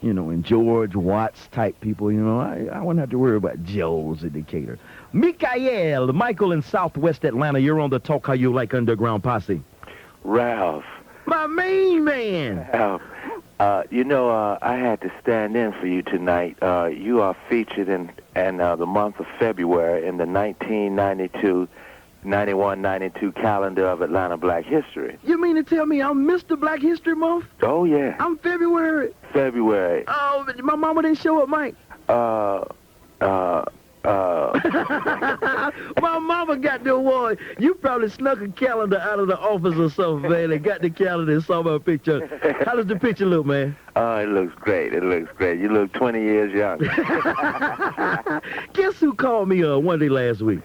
A: and George Watts type people, I wouldn't have to worry about Joe's in Decatur. Michael in Southwest Atlanta, you're on the Talk How You Like Underground Posse.
I: Ralph.
A: My main man.
I: Ralph. I had to stand in for you tonight. You are featured in the month of February in the 1991-92 calendar of Atlanta Black History.
A: You mean to tell me I'm Mr. Black History Month?
I: Oh, yeah.
A: I'm February.
I: February.
A: Oh, my mama didn't show up, Mike. My mama got the award. You probably snuck a calendar out of the office or something, man, and got the calendar and saw my picture. How does the picture look, man?
I: Oh, it looks great. It looks great. You look 20 years younger.
A: Guess who called me one day last week?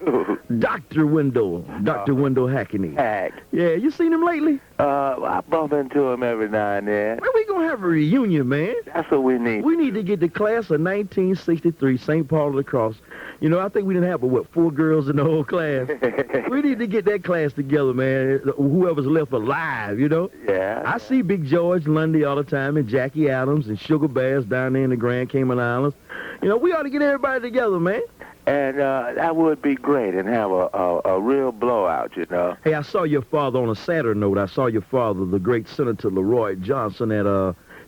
A: Dr. Wendell. Dr. Wendell Hackney.
I: Hack.
A: Yeah, you seen him lately?
I: I bump into him every now and then.
A: When we gonna have a reunion, man?
I: That's what we need.
A: We need to get the class of 1963, St. Paul of the Cross. I think we didn't have, 4 girls in the whole class. We need to get that class together, man. Whoever's left alive,
I: Yeah.
A: I see Big George Lundy all the time and Jackie Adams and Sugar Bears down there in the Grand Cayman Islands. We ought to get everybody together, man.
I: And that would be great and have a real blowout,
A: Hey, I saw your father on a sadder note. I saw your father, the great Senator Leroy Johnson, at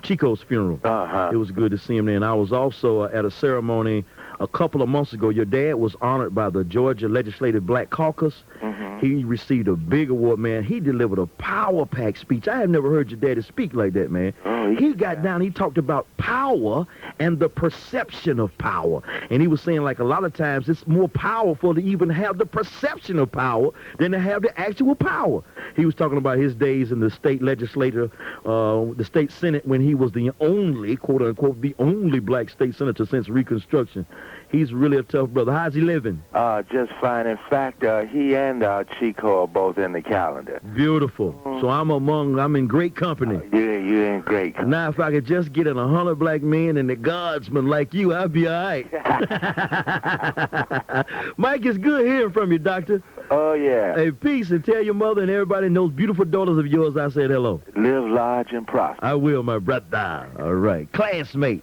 A: Chico's funeral.
I: Uh-huh.
A: It was good to see him there. And I was also at a ceremony a couple of months ago. Your dad was honored by the Georgia Legislative Black Caucus.
I: Mm-hmm.
A: He received a big award, man. He delivered a power-packed speech. I have never heard your daddy speak like that, man.
I: Oh,
A: he got down, he talked about power and the perception of power. And he was saying, like, a lot of times it's more powerful to even have the perception of power than to have the actual power. He was talking about his days in the state legislature, the state senate, when he was the only, quote-unquote, the only black state senator since Reconstruction. He's really a tough brother. How's he living?
I: Just fine. In fact, he and Chico are both in the calendar.
A: Beautiful. So I'm in great company.
I: You're in great company.
A: Now, if I could just get in 100 black men and the guardsmen like you, I'd be all right. Mike, it's good hearing from you, Doctor.
I: Oh, yeah.
A: Hey, peace, and tell your mother and everybody and those beautiful daughters of yours I said hello.
I: Live large and prosper.
A: I will, my brother. All right. Classmate.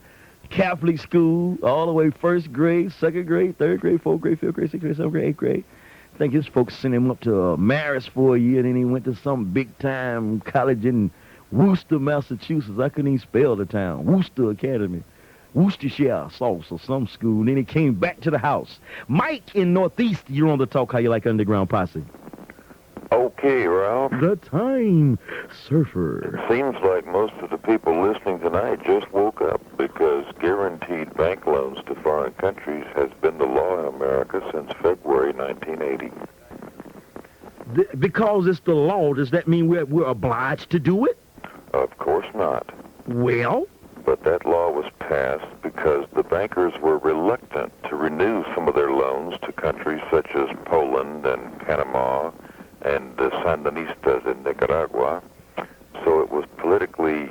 A: Catholic school, all the way 1st grade, 2nd grade, 3rd grade, 4th grade, 5th grade, 6th grade, 7th grade, 8th grade. I think his folks sent him up to Marist for a year, and then he went to some big-time college in Worcester, Massachusetts. I couldn't even spell the town. Worcester Academy. Worcestershire sauce or some school. And then he came back to the house. Mike in Northeast, you're on the Talk How You Like Underground Posse.
J: Okay, Ralph.
A: The Time Surfer.
J: It seems like most of the people listening tonight just woke up because guaranteed bank loans to foreign countries has been the law in America since February 1980.
A: Because it's the law, does that mean we're obliged to do it?
J: Of course not.
A: Well?
J: But that law was passed because the bankers were reluctant to renew some of their loans to countries such as Poland and Panama and the Sandinistas in Nicaragua. So it was politically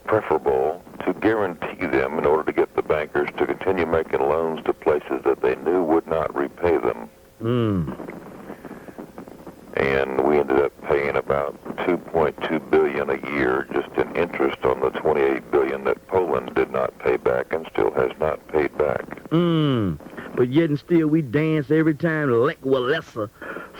J: preferable to guarantee them in order to get the bankers to continue making loans to places that they knew would not repay them. And we ended up paying about $2.2 billion a year just in interest on the $28 billion that Poland did not pay back and still has not paid back.
A: But yet and still we dance every time Lech Walesa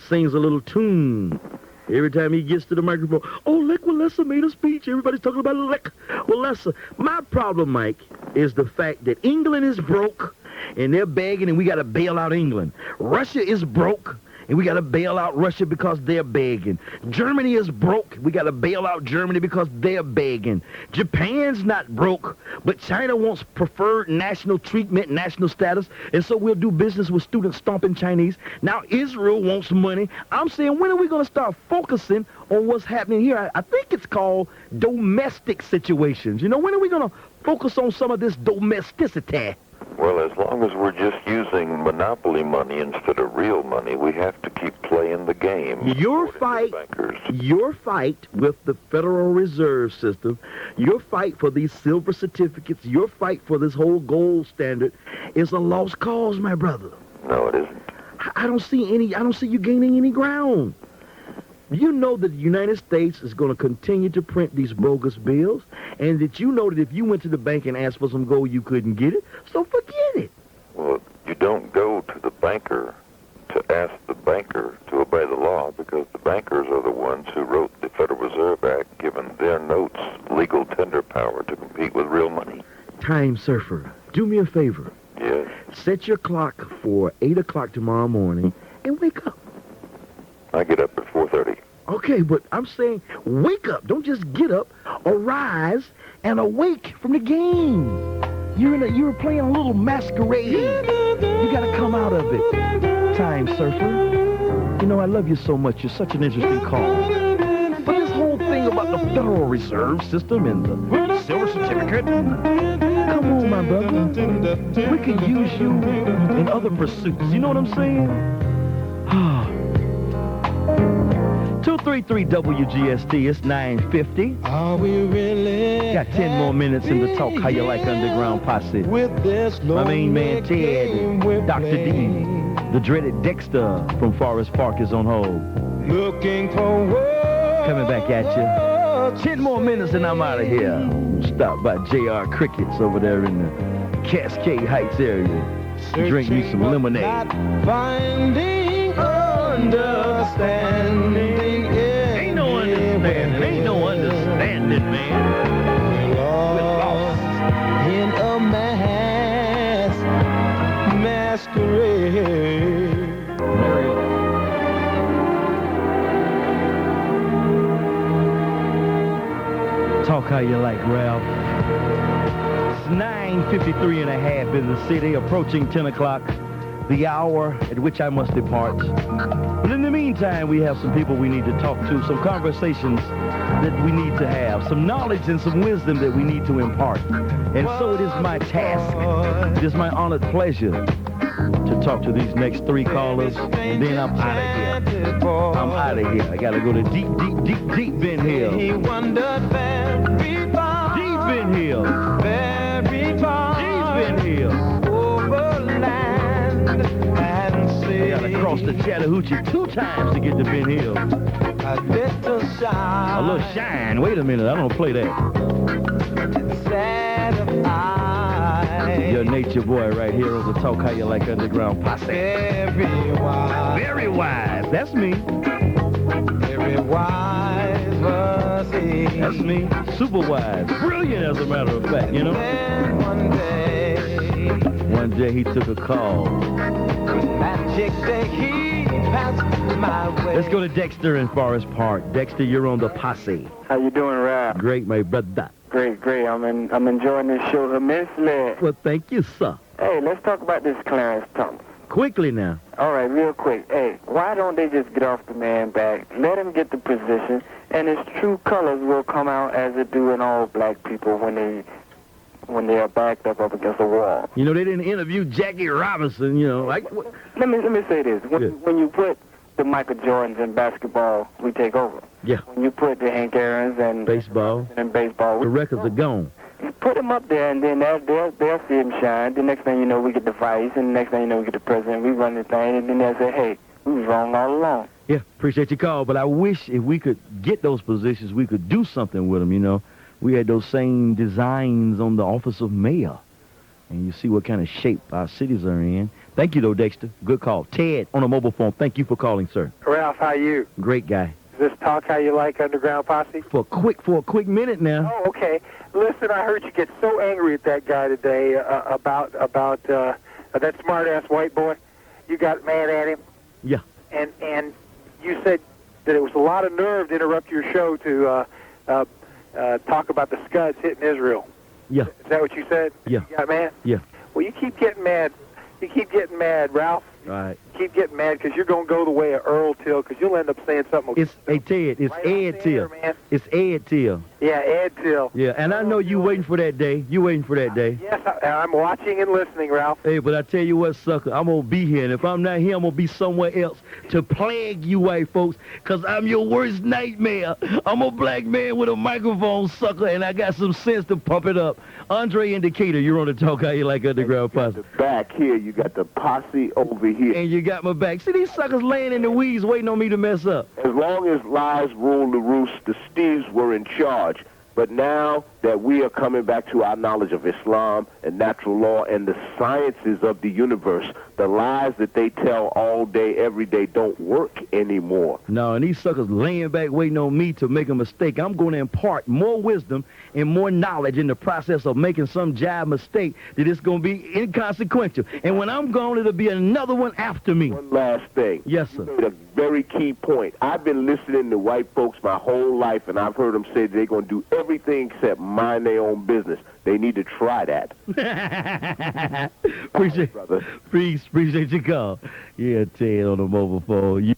A: sings a little tune. Every time he gets to the microphone, oh, Lech Walesa made a speech. Everybody's talking about Lech Walesa. My problem, Mike, is the fact that England is broke and they're begging and we got to bail out England. Russia is broke and we got to bail out Russia because they're begging. Germany is broke. We got to bail out Germany because they're begging. Japan's not broke, but China wants preferred national treatment, national status, and so we'll do business with students stomping Chinese. Now Israel wants money. I'm saying, when are we going to start focusing on what's happening here? I think it's called domestic situations. When are we going to focus on some of this domesticity?
J: Well, as long as we're just using monopoly money instead of real money, we have to keep playing the game.
A: Your fight with the Federal Reserve System, your fight for these silver certificates, your fight for this whole gold standard is a lost cause, my brother.
J: No, it isn't.
A: I don't see you gaining any ground. You know that the United States is going to continue to print these bogus bills, and that you know that if you went to the bank and asked for some gold, you couldn't get it. So forget it.
J: Well, you don't go to the banker to ask the banker to obey the law, because the bankers are the ones who wrote the Federal Reserve Act, giving their notes legal tender power to compete with real money.
A: Time Surfer, do me a favor.
J: Yes.
A: Set your clock for 8 o'clock tomorrow morning and wake up.
J: I get up at 4:30.
A: Okay, but I'm saying wake up. Don't just get up. Arise and awake from the game. You're playing a little masquerade. You got to come out of it. Time Surfer. You know, I love you so much. You're such an interesting call. But this whole thing about the Federal Reserve System and the silver certificate, come on, my brother. We could use you in other pursuits. You know what I'm saying? 233 WGST, it's 9:50.
N: Are we really
A: got 10 more minutes in the Talk How You Like Underground Posse. My main man Ted, Dr. D, the dreaded Dexter from Forest Park is on hold.
N: Looking for work.
A: Coming back at you. 10 more minutes and I'm out of here. Stop by J.R. Crickets over there in the Cascade Heights area. Drink me some lemonade.
N: Finding understanding.
A: Ain't no understanding. Ain't no understanding, man.
N: We're lost in a masquerade.
A: Talk how you like, Ralph. It's 9:53 and a half in the city, approaching 10 o'clock, the hour at which I must depart. But in the meantime, we have some people we need to talk to, some conversations that we need to have, some knowledge and some wisdom that we need to impart. And so it is my task, it is my honored pleasure to talk to these next 3 callers, and then I'm out of here. I'm out of here. I gotta go to deep Ben Hill.
N: He wandered very far.
A: Deep Ben Hill.
N: Very far.
A: Deep Ben Hill.
N: Over land and sea.
A: I gotta cross the Chattahoochee 2 times to get to Ben Hill.
N: A little shine.
A: A little shine. Wait a minute, I don't play that.
N: Set of eyes.
A: Your nature boy right here on the Talk How You Like Underground Posse.
N: Very wise.
A: Very wise. That's me.
N: Very wise was he.
A: That's me. Super wise. Brilliant, as a matter of fact, you know?
N: And
A: one day he took a call.
N: Magic day he passed my way.
A: Let's go to Dexter in Forest Park. Dexter, you're on the Posse.
O: How you doing, Ralph?
A: Great, my brother.
O: Great. I'm enjoying this show immensely.
A: Well, thank you, sir.
O: Hey, let's talk about this Clarence Thomas.
A: Quickly now.
O: All right, real quick. Hey, why don't they just get off the man back, let him get the position, and his true colors will come out as it do in all black people when they are backed up against a wall.
A: You know, they didn't interview Jackie Robinson, you know. Like,
O: let me say this. When you put the Michael Jordans in basketball, we take over.
A: Yeah.
O: When you put the Hank Aaron's and
A: baseball,
O: the
A: records are gone.
O: You put him up there, and then they'll see him shine. The next thing you know, we get the vice, and the next thing you know, we get the president. We run the thing, and then they'll say, hey, we was wrong all along.
A: Yeah, appreciate your call, but I wish if we could get those positions, we could do something with them, you know. We had those same designs on the office of mayor, and you see what kind of shape our cities are in. Thank you, though, Dexter. Good call. Ted on a mobile phone. Thank you for calling, sir.
P: Ralph, how you?
A: Great guy.
P: Is this Talk How You Like Underground Posse?
A: For a quick minute now.
P: Oh, okay. Listen, I heard you get so angry at that guy today about that smart-ass white boy. You got mad at him.
A: Yeah.
P: And you said that it was a lot of nerve to interrupt your show to talk about the Scuds hitting Israel.
A: Yeah.
P: Is that what you said?
A: Yeah.
P: You got mad?
A: Yeah.
P: Well, you keep getting mad. You keep getting mad, Ralph.
A: All right.
P: Keep getting mad because you're going to go the way of Earl Till because you'll end up saying something.
A: Hey, Ted, it's Ed Till. It's Ed Till.
P: Yeah, Ed Till.
A: Yeah, and I know you waiting for that day. You waiting for that day.
P: Yes, I'm watching and listening, Ralph.
A: Hey, but I tell you what, sucker, I'm going to be here. And if I'm not here, I'm going to be somewhere else to plague you white folks, because I'm your worst nightmare. I'm a black man with a microphone, sucker, and I got some sense to pump it up. Andre in Decatur, you're on the Talk How You Like Underground Posse.
Q: Back here, you got the posse over here.
A: And you got my back. See, these suckers laying in the weeds waiting on me to mess up.
Q: As long as lies rule the roost, the Steves were in charge. But now that we are coming back to our knowledge of Islam and natural law and the sciences of the universe, the lies that they tell all day, every day don't work anymore.
A: No, and these suckers laying back waiting on me to make a mistake. I'm going to impart more wisdom and more knowledge in the process of making some jive mistake that it's going to be inconsequential. And when I'm gone, it'll be another one after me.
Q: One last thing.
A: Yes, sir.
Q: You made a very key point. I've been listening to white folks my whole life, and I've heard them say they're going to do everything except mind their own business. They need to try that.
A: Appreciate your call. Yeah, Ted on the mobile phone.